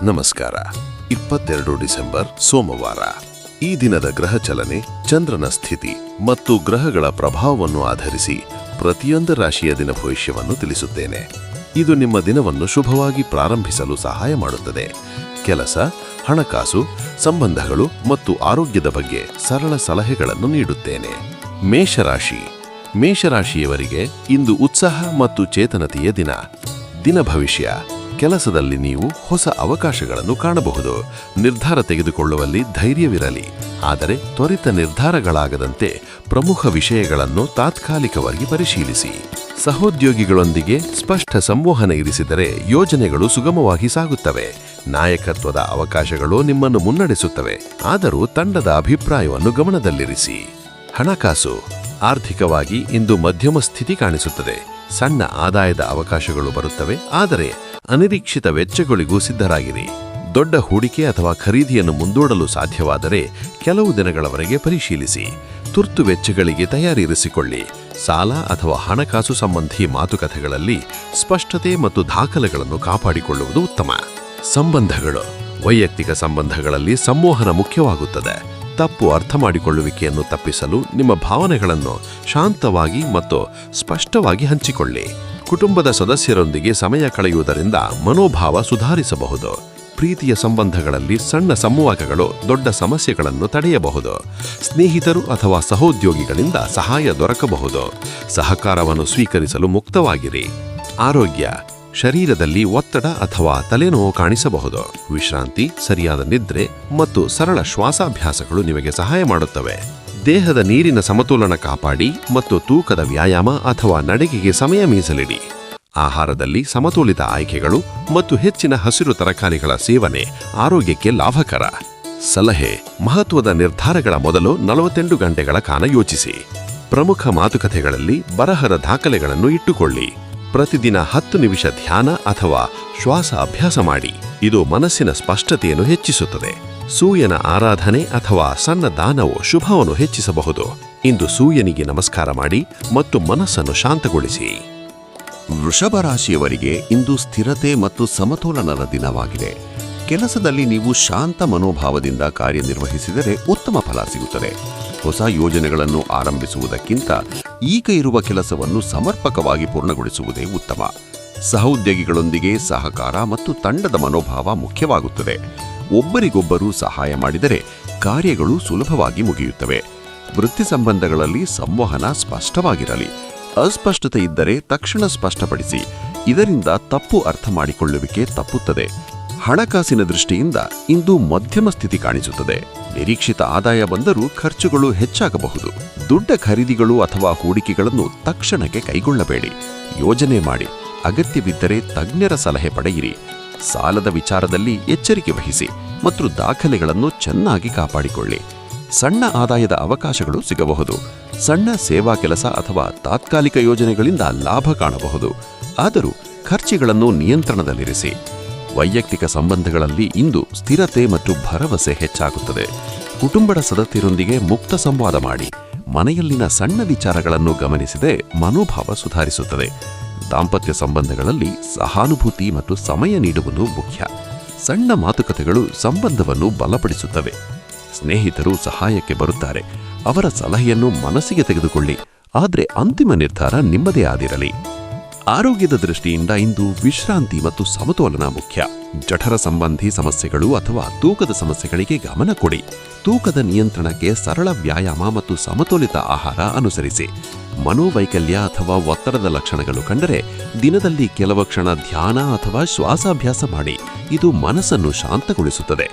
ನಮಸ್ಕಾರ. 22 ಡಿಸೆಂಬರ್ ಸೋಮವಾರ. ಈ ದಿನದ ಗ್ರಹ ಚಲನೆ, ಚಂದ್ರನ ಸ್ಥಿತಿ ಮತ್ತು ಗ್ರಹಗಳ ಪ್ರಭಾವವನ್ನು ಆಧರಿಸಿ ಪ್ರತಿಯೊಂದು ರಾಶಿಯ ದಿನ ಭವಿಷ್ಯವನ್ನು ತಿಳಿಸುತ್ತೇನೆ. ಇದು ನಿಮ್ಮ ದಿನವನ್ನು ಶುಭವಾಗಿ ಪ್ರಾರಂಭಿಸಲು ಸಹಾಯ ಮಾಡುತ್ತದೆ. ಕೆಲಸ, ಹಣಕಾಸು, ಸಂಬಂಧಗಳು ಮತ್ತು ಆರೋಗ್ಯದ ಬಗ್ಗೆ ಸರಳ ಸಲಹೆಗಳನ್ನು ನೀಡುತ್ತೇನೆ. ಮೇಷರಾಶಿ. ಮೇಷರಾಶಿಯವರಿಗೆ ಇಂದು ಉತ್ಸಾಹ ಮತ್ತು ಚೇತನತೆಯ ದಿನ. ದಿನ ಭವಿಷ್ಯ. ಕೆಲಸದಲ್ಲಿ ನೀವು ಹೊಸ ಅವಕಾಶಗಳನ್ನು ಕಾಣಬಹುದು. ನಿರ್ಧಾರ ತೆಗೆದುಕೊಳ್ಳುವಲ್ಲಿ ಧೈರ್ಯವಿರಲಿ, ಆದರೆ ತ್ವರಿತ ನಿರ್ಧಾರಗಳಾಗದಂತೆ ಪ್ರಮುಖ ವಿಷಯಗಳನ್ನು ತಾತ್ಕಾಲಿಕವಾಗಿ ಪರಿಶೀಲಿಸಿ. ಸಹೋದ್ಯೋಗಿಗಳೊಂದಿಗೆ ಸ್ಪಷ್ಟ ಸಂವಹನ ಇರಿಸಿದರೆ ಯೋಜನೆಗಳು ಸುಗಮವಾಗಿ ಸಾಗುತ್ತವೆ. ನಾಯಕತ್ವದ ಅವಕಾಶಗಳು ನಿಮ್ಮನ್ನು ಮುನ್ನಡೆಸುತ್ತವೆ, ಆದರೂ ತಂಡದ ಅಭಿಪ್ರಾಯವನ್ನು ಗಮನದಲ್ಲಿರಿಸಿ. ಹಣಕಾಸು. ಆರ್ಥಿಕವಾಗಿ ಇಂದು ಮಧ್ಯಮ ಸ್ಥಿತಿ ಕಾಣಿಸುತ್ತದೆ. ಸಣ್ಣ ಆದಾಯದ ಅವಕಾಶಗಳು ಬರುತ್ತವೆ, ಆದರೆ ಅನಿರೀಕ್ಷಿತ ವೆಚ್ಚಗಳಿಗೂ ಸಿದ್ಧರಾಗಿರಿ. ದೊಡ್ಡ ಹೂಡಿಕೆ ಅಥವಾ ಖರೀದಿಯನ್ನು ಮುಂದೂಡಲು ಸಾಧ್ಯವಾದರೆ ಕೆಲವು ದಿನಗಳವರೆಗೆ ಪರಿಶೀಲಿಸಿ. ತುರ್ತು ವೆಚ್ಚಗಳಿಗೆ ತಯಾರಿರಿಸಿಕೊಳ್ಳಿ. ಸಾಲ ಅಥವಾ ಹಣಕಾಸು ಸಂಬಂಧಿ ಮಾತುಕತೆಗಳಲ್ಲಿ ಸ್ಪಷ್ಟತೆ ಮತ್ತು ದಾಖಲೆಗಳನ್ನು ಕಾಪಾಡಿಕೊಳ್ಳುವುದು ಉತ್ತಮ. ಸಂಬಂಧಗಳು. ವೈಯಕ್ತಿಕ ಸಂಬಂಧಗಳಲ್ಲಿ ಸಂವಹನ ಮುಖ್ಯವಾಗುತ್ತದೆ. ತಪ್ಪು ಅರ್ಥ ಮಾಡಿಕೊಳ್ಳುವಿಕೆಯನ್ನು ತಪ್ಪಿಸಲು ನಿಮ್ಮ ಭಾವನೆಗಳನ್ನು ಶಾಂತವಾಗಿ ಮತ್ತು ಸ್ಪಷ್ಟವಾಗಿ ಹಂಚಿಕೊಳ್ಳಿ. ಕುಟುಂಬದ ಸದಸ್ಯರೊಂದಿಗೆ ಸಮಯ ಕಳೆಯುವುದರಿಂದ ಮನೋಭಾವ ಸುಧಾರಿಸಬಹುದು. ಪ್ರೀತಿಯ ಸಂಬಂಧಗಳಲ್ಲಿ ಸಣ್ಣ ಸಂವಾದಗಳು ದೊಡ್ಡ ಸಮಸ್ಯೆಗಳನ್ನು ತಡೆಯಬಹುದು. ಸ್ನೇಹಿತರು ಅಥವಾ ಸಹೋದ್ಯೋಗಿಗಳಿಂದ ಸಹಾಯ ದೊರಕಬಹುದು. ಸಹಕಾರವನ್ನು ಸ್ವೀಕರಿಸಲು ಮುಕ್ತವಾಗಿರಿ. ಆರೋಗ್ಯ. ಶರೀರದಲ್ಲಿ ಒತ್ತಡ ಅಥವಾ ತಲೆನೋವು ಕಾಣಿಸಬಹುದು. ವಿಶ್ರಾಂತಿ, ಸರಿಯಾದ ನಿದ್ರೆ ಮತ್ತು ಸರಳ ಶ್ವಾಸಾಭ್ಯಾಸಗಳು ನಿಮಗೆ ಸಹಾಯ ಮಾಡುತ್ತವೆ. ದೇಹದ ನೀರಿನ ಸಮತೋಲನ ಕಾಪಾಡಿ ಮತ್ತು ತೂಕದ ವ್ಯಾಯಾಮ ಅಥವಾ ನಡಿಗೆಗೆ ಸಮಯ ಮೀಸಲಿಡಿ. ಆಹಾರದಲ್ಲಿ ಸಮತೋಲಿತ ಆಯ್ಕೆಗಳು ಮತ್ತು ಹೆಚ್ಚಿನ ಹಸಿರು ತರಕಾರಿಗಳ ಸೇವನೆ ಆರೋಗ್ಯಕ್ಕೆ ಲಾಭಕರ. ಸಲಹೆ. ಮಹತ್ವದ ನಿರ್ಧಾರಗಳ ಮೊದಲು 48 ಗಂಟೆಗಳ ಕಾಲ ಯೋಚಿಸಿ. ಪ್ರಮುಖ ಮಾತುಕತೆಗಳಲ್ಲಿ ಬರಹದ ದಾಖಲೆಗಳನ್ನು ಇಟ್ಟುಕೊಳ್ಳಿ. ಪ್ರತಿದಿನ 10 ನಿಮಿಷ ಧ್ಯಾನ ಅಥವಾ ಶ್ವಾಸ ಅಭ್ಯಾಸ ಮಾಡಿ. ಇದು ಮನಸ್ಸಿನ ಸ್ಪಷ್ಟತೆಯನ್ನು ಹೆಚ್ಚಿಸುತ್ತದೆ. ಸೂರ್ಯನ ಆರಾಧನೆ ಅಥವಾ ಸಣ್ಣ ದಾನವು ಶುಭವನ್ನು ಹೆಚ್ಚಿಸಬಹುದು. ಇಂದು ಸೂರ್ಯನಿಗೆ ನಮಸ್ಕಾರ ಮಾಡಿ ಮತ್ತು ಮನಸ್ಸನ್ನು ಶಾಂತಗೊಳಿಸಿ. ವೃಷಭ ರಾಶಿಯವರಿಗೆ ಇಂದು ಸ್ಥಿರತೆ ಮತ್ತು ಸಮತೋಲನದ ದಿನವಾಗಿದೆ. ಕೆಲಸದಲ್ಲಿ ನೀವು ಶಾಂತ ಮನೋಭಾವದಿಂದ ಕಾರ್ಯನಿರ್ವಹಿಸಿದರೆ ಉತ್ತಮ ಫಲ ಸಿಗುತ್ತದೆ. ಹೊಸ ಯೋಜನೆಗಳನ್ನು ಆರಂಭಿಸುವುದಕ್ಕಿಂತ ಈಗ ಇರುವ ಕೆಲಸವನ್ನು ಸಮರ್ಪಕವಾಗಿ ಪೂರ್ಣಗೊಳಿಸುವುದೇ ಉತ್ತಮ. ಸಹೋದ್ಯೋಗಿಗಳೊಂದಿಗೆ ಸಹಕಾರ ಮತ್ತು ತಂಡದ ಮನೋಭಾವ ಮುಖ್ಯವಾಗುತ್ತದೆ. ಒಬ್ಬರಿಗೊಬ್ಬರು ಸಹಾಯ ಮಾಡಿದರೆ ಕಾರ್ಯಗಳು ಸುಲಭವಾಗಿ ಮುಗಿಯುತ್ತವೆ. ವೃತ್ತಿ ಸಂಬಂಧಗಳಲ್ಲಿ ಸಂವಹನ ಸ್ಪಷ್ಟವಾಗಿರಲಿ. ಅಸ್ಪಷ್ಟತೆ ಇದ್ದರೆ ತಕ್ಷಣ ಸ್ಪಷ್ಟಪಡಿಸಿ. ಇದರಿಂದ ತಪ್ಪು ಅರ್ಥ ಮಾಡಿಕೊಳ್ಳುವಿಕೆ ತಪ್ಪುತ್ತದೆ. ಹಣಕಾಸಿನ ದೃಷ್ಟಿಯಿಂದ ಇಂದು ಮಧ್ಯಮ ಸ್ಥಿತಿ ಕಾಣಿಸುತ್ತದೆ. ನಿರೀಕ್ಷಿತ ಆದಾಯ ಬಂದರೂ ಖರ್ಚುಗಳು ಹೆಚ್ಚಾಗಬಹುದು. ದೊಡ್ಡ ಖರೀದಿಗಳು ಅಥವಾ ಹೂಡಿಕೆಗಳನ್ನು ತಕ್ಷಣಕ್ಕೆ ಕೈಗೊಳ್ಳಬೇಡಿ. ಯೋಜನೆ ಮಾಡಿ. ಅಗತ್ಯವಿದ್ದರೆ ತಜ್ಞರ ಸಲಹೆ ಪಡೆಯಿರಿ. ಸಾಲದ ವಿಚಾರದಲ್ಲಿ ಎಚ್ಚರಿಕೆ ವಹಿಸಿ ಮತ್ತು ದಾಖಲೆಗಳನ್ನು ಚೆನ್ನಾಗಿ ಕಾಪಾಡಿಕೊಳ್ಳಿ. ಸಣ್ಣ ಆದಾಯದ ಅವಕಾಶಗಳು ಸಿಗಬಹುದು. ಸಣ್ಣ ಸೇವಾ ಕೆಲಸ ಅಥವಾ ತಾತ್ಕಾಲಿಕ ಯೋಜನೆಗಳಿಂದ ಲಾಭ ಕಾಣಬಹುದು. ಆದರೂ ಖರ್ಚುಗಳನ್ನು ನಿಯಂತ್ರಣದಲ್ಲಿರಿಸಿ. ವೈಯಕ್ತಿಕ ಸಂಬಂಧಗಳಲ್ಲಿ ಇಂದು ಸ್ಥಿರತೆ ಮತ್ತು ಭರವಸೆ ಹೆಚ್ಚಾಗುತ್ತದೆ. ಕುಟುಂಬದ ಸದಸ್ಯರೊಂದಿಗೆ ಮುಕ್ತ ಸಂವಾದ ಮಾಡಿ. ಮನೆಯಲ್ಲಿನ ಸಣ್ಣ ವಿಚಾರಗಳನ್ನು ಗಮನಿಸಿದರೆ ಮನೋಭಾವ ಸುಧಾರಿಸುತ್ತದೆ. ದಾಂಪತ್ಯ ಸಂಬಂಧಗಳಲ್ಲಿ ಸಹಾನುಭೂತಿ ಮತ್ತು ಸಮಯ ನೀಡುವುದು ಮುಖ್ಯ. ಸಣ್ಣ ಮಾತುಕತೆಗಳು ಸಂಬಂಧವನ್ನು ಬಲಪಡಿಸುತ್ತವೆ. ಸ್ನೇಹಿತರು ಸಹಾಯಕ್ಕೆ ಬರುತ್ತಾರೆ. ಅವರ ಸಲಹೆಯನ್ನು ಮನಸ್ಸಿಗೆ ತೆಗೆದುಕೊಳ್ಳಿ, ಆದರೆ ಅಂತಿಮ ನಿರ್ಧಾರ ನಿಮ್ಮದೇ ಆಗಿರಲಿ. ಆರೋಗ್ಯದ ದೃಷ್ಟಿಯಿಂದ ಇಂದು ವಿಶ್ರಾಂತಿ ಮತ್ತು ಸಮತೋಲನ ಮುಖ್ಯ. ಜಠರ ಸಂಬಂಧಿ ಸಮಸ್ಯೆಗಳು ಅಥವಾ ತೂಕದ ಸಮಸ್ಯೆಗಳಿಗೆ ಗಮನ ಕೊಡಿ. ತೂಕದ ನಿಯಂತ್ರಣಕ್ಕೆ ಸರಳ ವ್ಯಾಯಾಮ ಮತ್ತು ಸಮತೋಲಿತ ಆಹಾರ ಅನುಸರಿಸಿ. ಮನೋವೈಕಲ್ಯ ಅಥವಾ ಒತ್ತಡದ ಲಕ್ಷಣಗಳು ಕಂಡರೆ ದಿನದಲ್ಲಿ ಕೆಲವು ಕ್ಷಣ ಧ್ಯಾನ ಅಥವಾ ಶ್ವಾಸಾಭ್ಯಾಸ ಮಾಡಿ. ಇದು ಮನಸ್ಸನ್ನು ಶಾಂತಗೊಳಿಸುತ್ತದೆ.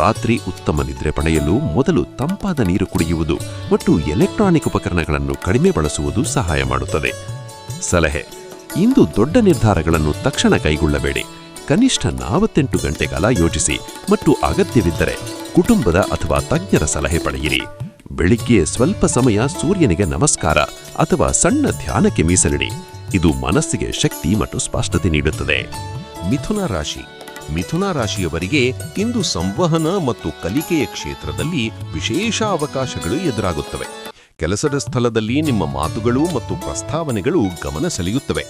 ರಾತ್ರಿ ಉತ್ತಮ ನಿದ್ರೆ ಪಡೆಯಲು ಮೊದಲು ತಂಪಾದ ನೀರು ಕುಡಿಯುವುದು ಮತ್ತು ಎಲೆಕ್ಟ್ರಾನಿಕ್ ಉಪಕರಣಗಳನ್ನು ಕಡಿಮೆ ಬಳಸುವುದು ಸಹಾಯ ಮಾಡುತ್ತದೆ. ಸಲಹೆ. ಇಂದು ದೊಡ್ಡ ನಿರ್ಧಾರಗಳನ್ನು ತಕ್ಷಣ ಕೈಗೊಳ್ಳಬೇಡಿ. ಕನಿಷ್ಠ 48 ಗಂಟೆಗಳ ಯೋಚಿಸಿ ಮತ್ತು ಅಗತ್ಯವಿದ್ದರೆ ಕುಟುಂಬದ ಅಥವಾ ತಜ್ಞರ ಸಲಹೆ ಪಡೆಯಿರಿ. ಬೆಳಿಗ್ಗೆ ಸ್ವಲ್ಪ ಸಮಯ ಸೂರ್ಯನಿಗೆ ನಮಸ್ಕಾರ ಅಥವಾ ಸಣ್ಣ ಧ್ಯಾನಕ್ಕೆ ಮೀಸಲಿಡಿ. ಇದು ಮನಸ್ಸಿಗೆ ಶಕ್ತಿ ಮತ್ತು ಸ್ಪಷ್ಟತೆ ನೀಡುತ್ತದೆ. ಮಿಥುನ ರಾಶಿ. ಮಿಥುನ ರಾಶಿಯವರಿಗೆ ಇಂದು ಸಂವಹನ ಮತ್ತು ಕಲಿಕೆಯ ಕ್ಷೇತ್ರದಲ್ಲಿ ವಿಶೇಷ ಅವಕಾಶಗಳು ಎದುರಾಗುತ್ತವೆ. ಕೆಲಸದ ಸ್ಥಳದಲ್ಲಿ ನಿಮ್ಮ ಮಾತುಗಳು ಮತ್ತು ಪ್ರಸ್ತಾವನೆಗಳು ಗಮನ ಸೆಳೆಯುತ್ತವೆ.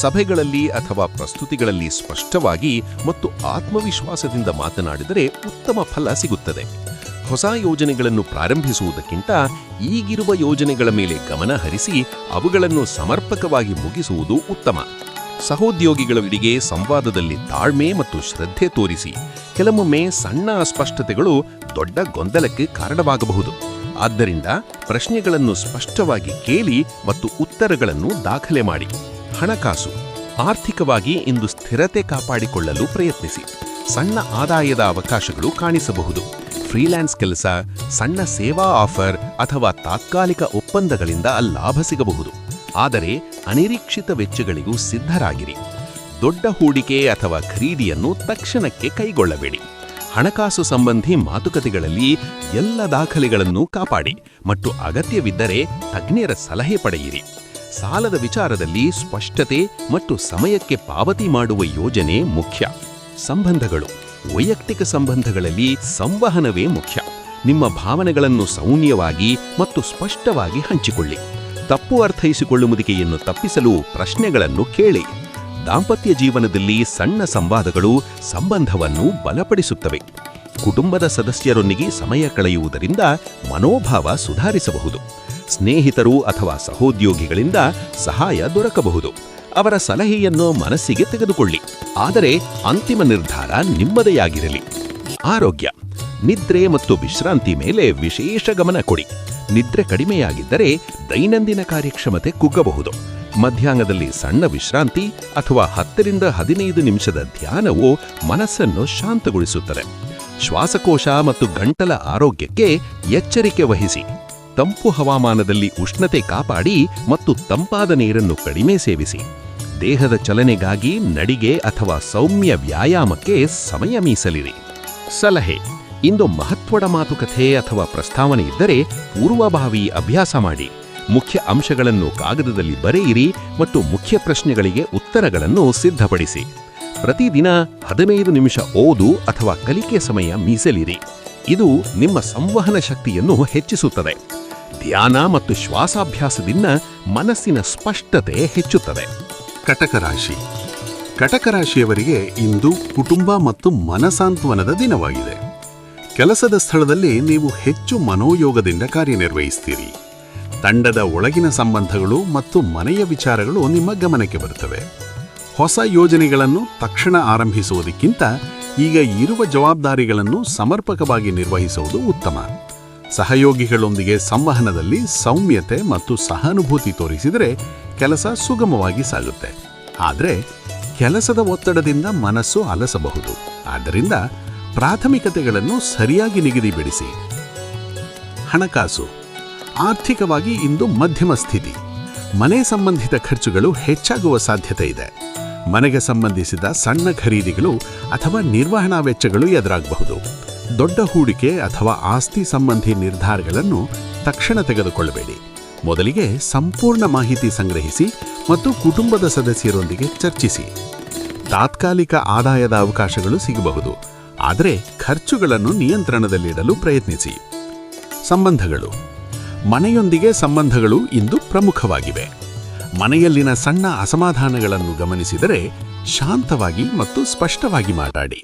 ಸಭೆಗಳಲ್ಲಿ ಅಥವಾ ಪ್ರಸ್ತುತಿಗಳಲ್ಲಿ ಸ್ಪಷ್ಟವಾಗಿ ಮತ್ತು ಆತ್ಮವಿಶ್ವಾಸದಿಂದ ಮಾತನಾಡಿದರೆ ಉತ್ತಮ ಫಲ ಸಿಗುತ್ತದೆ. ಹೊಸ ಯೋಜನೆಗಳನ್ನು ಪ್ರಾರಂಭಿಸುವುದಕ್ಕಿಂತ ಈಗಿರುವ ಯೋಜನೆಗಳ ಮೇಲೆ ಗಮನ ಹರಿಸಿ ಅವುಗಳನ್ನು ಸಮರ್ಪಕವಾಗಿ ಮುಗಿಸುವುದು ಉತ್ತಮ. ಸಹೋದ್ಯೋಗಿಗಳೊಂದಿಗೆ ಸಂವಾದದಲ್ಲಿ ತಾಳ್ಮೆ ಮತ್ತು ಶ್ರದ್ಧೆ ತೋರಿಸಿ. ಕೆಲವೊಮ್ಮೆ ಸಣ್ಣ ಅಸ್ಪಷ್ಟತೆಗಳು ದೊಡ್ಡ ಗೊಂದಲಕ್ಕೆ ಕಾರಣವಾಗಬಹುದು. ಆದ್ದರಿಂದ ಪ್ರಶ್ನೆಗಳನ್ನು ಸ್ಪಷ್ಟವಾಗಿ ಕೇಳಿ ಮತ್ತು ಉತ್ತರಗಳನ್ನು ದಾಖಲೆ ಮಾಡಿ. ಹಣಕಾಸು, ಆರ್ಥಿಕವಾಗಿ ಇಂದು ಸ್ಥಿರತೆ ಕಾಪಾಡಿಕೊಳ್ಳಲು ಪ್ರಯತ್ನಿಸಿ. ಸಣ್ಣ ಆದಾಯದ ಅವಕಾಶಗಳು ಕಾಣಿಸಬಹುದು. ಫ್ರೀಲ್ಯಾನ್ಸ್ ಕೆಲಸ, ಸಣ್ಣ ಸೇವಾ ಆಫರ್ ಅಥವಾ ತಾತ್ಕಾಲಿಕ ಒಪ್ಪಂದಗಳಿಂದ ಲಾಭ ಸಿಗಬಹುದು. ಆದರೆ ಅನಿರೀಕ್ಷಿತ ವೆಚ್ಚಗಳಿಗೂ ಸಿದ್ಧರಾಗಿರಿ. ದೊಡ್ಡ ಹೂಡಿಕೆ ಅಥವಾ ಖರೀದಿಯನ್ನು ತಕ್ಷಣಕ್ಕೆ ಕೈಗೊಳ್ಳಬೇಡಿ. ಹಣಕಾಸು ಸಂಬಂಧಿ ಮಾತುಕತೆಗಳಲ್ಲಿ ಎಲ್ಲ ದಾಖಲೆಗಳನ್ನು ಕಾಪಾಡಿ ಮತ್ತು ಅಗತ್ಯವಿದ್ದರೆ ತಜ್ಞರ ಸಲಹೆ ಪಡೆಯಿರಿ. ಸಾಲದ ವಿಚಾರದಲ್ಲಿ ಸ್ಪಷ್ಟತೆ ಮತ್ತು ಸಮಯಕ್ಕೆ ಪಾವತಿ ಮಾಡುವ ಯೋಜನೆ ಮುಖ್ಯ. ಸಂಬಂಧಗಳು, ವೈಯಕ್ತಿಕ ಸಂಬಂಧಗಳಲ್ಲಿ ಸಂವಹನವೇ ಮುಖ್ಯ. ನಿಮ್ಮ ಭಾವನೆಗಳನ್ನು ಸೌಮ್ಯವಾಗಿ ಮತ್ತು ಸ್ಪಷ್ಟವಾಗಿ ಹಂಚಿಕೊಳ್ಳಿ. ತಪ್ಪು ಅರ್ಥೈಸಿಕೊಳ್ಳುವುದನ್ನು ತಪ್ಪಿಸಲು ಪ್ರಶ್ನೆಗಳನ್ನು ಕೇಳಿ. ದಾಂಪತ್ಯ ಜೀವನದಲ್ಲಿ ಸಣ್ಣ ಸಂವಾದಗಳು ಸಂಬಂಧವನ್ನು ಬಲಪಡಿಸುತ್ತವೆ. ಕುಟುಂಬದ ಸದಸ್ಯರೊಂದಿಗೆ ಸಮಯ ಕಳೆಯುವುದರಿಂದ ಮನೋಭಾವ ಸುಧಾರಿಸಬಹುದು. ಸ್ನೇಹಿತರು ಅಥವಾ ಸಹೋದ್ಯೋಗಿಗಳಿಂದ ಸಹಾಯ ದೊರಕಬಹುದು. ಅವರ ಸಲಹೆಯನ್ನು ಮನಸ್ಸಿಗೆ ತೆಗೆದುಕೊಳ್ಳಿ, ಆದರೆ ಅಂತಿಮ ನಿರ್ಧಾರ ನಿಮ್ಮದೇ ಆಗಿರಲಿ. ಆರೋಗ್ಯ, ನಿದ್ರೆ ಮತ್ತು ವಿಶ್ರಾಂತಿ ಮೇಲೆ ವಿಶೇಷ ಗಮನ ಕೊಡಿ. ನಿದ್ರೆ ಕಡಿಮೆಯಾಗಿದ್ದರೆ ದೈನಂದಿನ ಕಾರ್ಯಕ್ಷಮತೆ ಕುಗ್ಗಬಹುದು. ಮಧ್ಯಾಹ್ನದಲ್ಲಿ ಸಣ್ಣ ವಿಶ್ರಾಂತಿ ಅಥವಾ 10 ರಿಂದ 15 ನಿಮಿಷದ ಧ್ಯಾನವು ಮನಸ್ಸನ್ನು ಶಾಂತಗೊಳಿಸುತ್ತದೆ. ಶ್ವಾಸಕೋಶ ಮತ್ತು ಗಂಟಲ ಆರೋಗ್ಯಕ್ಕೆ ಎಚ್ಚರಿಕೆ ವಹಿಸಿ. ತಂಪು ಹವಾಮಾನದಲ್ಲಿ ಉಷ್ಣತೆ ಕಾಪಾಡಿ ಮತ್ತು ತಂಪಾದ ನೀರನ್ನು ಕಡಿಮೆ ಸೇವಿಸಿ. ದೇಹದ ಚಲನೆಗಾಗಿ ನಡಿಗೆ ಅಥವಾ ಸೌಮ್ಯ ವ್ಯಾಯಾಮಕ್ಕೆ ಸಮಯ ಮೀಸಲಿರಿ. ಸಲಹೆ, ಇಂದು ಮಹತ್ವದ ಮಾತುಕತೆ ಅಥವಾ ಪ್ರಸ್ತಾವನೆ ಇದ್ದರೆ ಪೂರ್ವಭಾವಿ ಅಭ್ಯಾಸ ಮಾಡಿ. ಮುಖ್ಯ ಅಂಶಗಳನ್ನು ಕಾಗದದಲ್ಲಿ ಬರೆಯಿರಿ ಮತ್ತು ಮುಖ್ಯ ಪ್ರಶ್ನೆಗಳಿಗೆ ಉತ್ತರಗಳನ್ನು ಸಿದ್ಧಪಡಿಸಿ. ಪ್ರತಿದಿನ 15 ನಿಮಿಷ ಓದು ಅಥವಾ ಕಲಿಕೆ ಸಮಯ ಮೀಸಲಿರಿ. ಇದು ನಿಮ್ಮ ಸಂವಹನ ಶಕ್ತಿಯನ್ನು ಹೆಚ್ಚಿಸುತ್ತದೆ. ಧ್ಯಾನ ಮತ್ತು ಶ್ವಾಸಾಭ್ಯಾಸದಿಂದ ಮನಸ್ಸಿನ ಸ್ಪಷ್ಟತೆ ಹೆಚ್ಚುತ್ತದೆ. ಕಟಕ ರಾಶಿ. ಕಟಕ ರಾಶಿಯವರಿಗೆ ಇಂದು ಕುಟುಂಬ ಮತ್ತು ಮನಸಾಂತ್ವನದ ದಿನವಾಗಿದೆ. ಕೆಲಸದ ಸ್ಥಳದಲ್ಲಿ ನೀವು ಹೆಚ್ಚು ಮನೋಯೋಗದಿಂದ ಕಾರ್ಯನಿರ್ವಹಿಸ್ತೀರಿ. ತಂಡದ ಒಳಗಿನ ಸಂಬಂಧಗಳು ಮತ್ತು ಮನೆಯ ವಿಚಾರಗಳು ನಿಮ್ಮ ಗಮನಕ್ಕೆ ಬರುತ್ತವೆ. ಹೊಸ ಯೋಜನೆಗಳನ್ನು ತಕ್ಷಣ ಆರಂಭಿಸುವುದಕ್ಕಿಂತ ಈಗ ಇರುವ ಜವಾಬ್ದಾರಿಗಳನ್ನು ಸಮರ್ಪಕವಾಗಿ ನಿರ್ವಹಿಸುವುದು ಉತ್ತಮ. ಸಹಯೋಗಿಗಳೊಂದಿಗೆ ಸಂವಹನದಲ್ಲಿ ಸೌಮ್ಯತೆ ಮತ್ತು ಸಹಾನುಭೂತಿ ತೋರಿಸಿದರೆ ಕೆಲಸ ಸುಗಮವಾಗಿ ಸಾಗುತ್ತೆ. ಆದರೆ ಕೆಲಸದ ಒತ್ತಡದಿಂದ ಮನಸ್ಸು ಅಲಸಬಹುದು. ಆದ್ದರಿಂದ ಪ್ರಾಥಮಿಕತೆಗಳನ್ನು ಸರಿಯಾಗಿ ನಿಗದಿಪಡಿಸಿ. ಹಣಕಾಸು, ಆರ್ಥಿಕವಾಗಿ ಇಂದು ಮಧ್ಯಮ ಸ್ಥಿತಿ. ಮನೆ ಸಂಬಂಧಿತ ಖರ್ಚುಗಳು ಹೆಚ್ಚಾಗುವ ಸಾಧ್ಯತೆ ಇದೆ. ಮನೆಗೆ ಸಂಬಂಧಿಸಿದ ಸಣ್ಣ ಖರೀದಿಗಳು ಅಥವಾ ನಿರ್ವಹಣಾ ವೆಚ್ಚಗಳು ಎದುರಾಗಬಹುದು. ದೊಡ್ಡ ಹೂಡಿಕೆ ಅಥವಾ ಆಸ್ತಿ ಸಂಬಂಧಿ ನಿರ್ಧಾರಗಳನ್ನು ತಕ್ಷಣ ತೆಗೆದುಕೊಳ್ಳಬೇಡಿ. ಮೊದಲಿಗೆ ಸಂಪೂರ್ಣ ಮಾಹಿತಿ ಸಂಗ್ರಹಿಸಿ ಮತ್ತು ಕುಟುಂಬದ ಸದಸ್ಯರೊಂದಿಗೆ ಚರ್ಚಿಸಿ. ತಾತ್ಕಾಲಿಕ ಆದಾಯದ ಅವಕಾಶಗಳು ಸಿಗಬಹುದು, ಆದರೆ ಖರ್ಚುಗಳನ್ನು ನಿಯಂತ್ರಣದಲ್ಲಿಡಲು ಪ್ರಯತ್ನಿಸಿ. ಸಂಬಂಧಗಳು, ಮನೆಯೊಂದಿಗೆ ಸಂಬಂಧಗಳು ಇಂದು ಪ್ರಮುಖವಾಗಿವೆ. ಮನೆಯಲ್ಲಿನ ಸಣ್ಣ ಅಸಮಾಧಾನಗಳನ್ನು ಗಮನಿಸಿದರೆ ಶಾಂತವಾಗಿ ಮತ್ತು ಸ್ಪಷ್ಟವಾಗಿ ಮಾತಾಡಿ.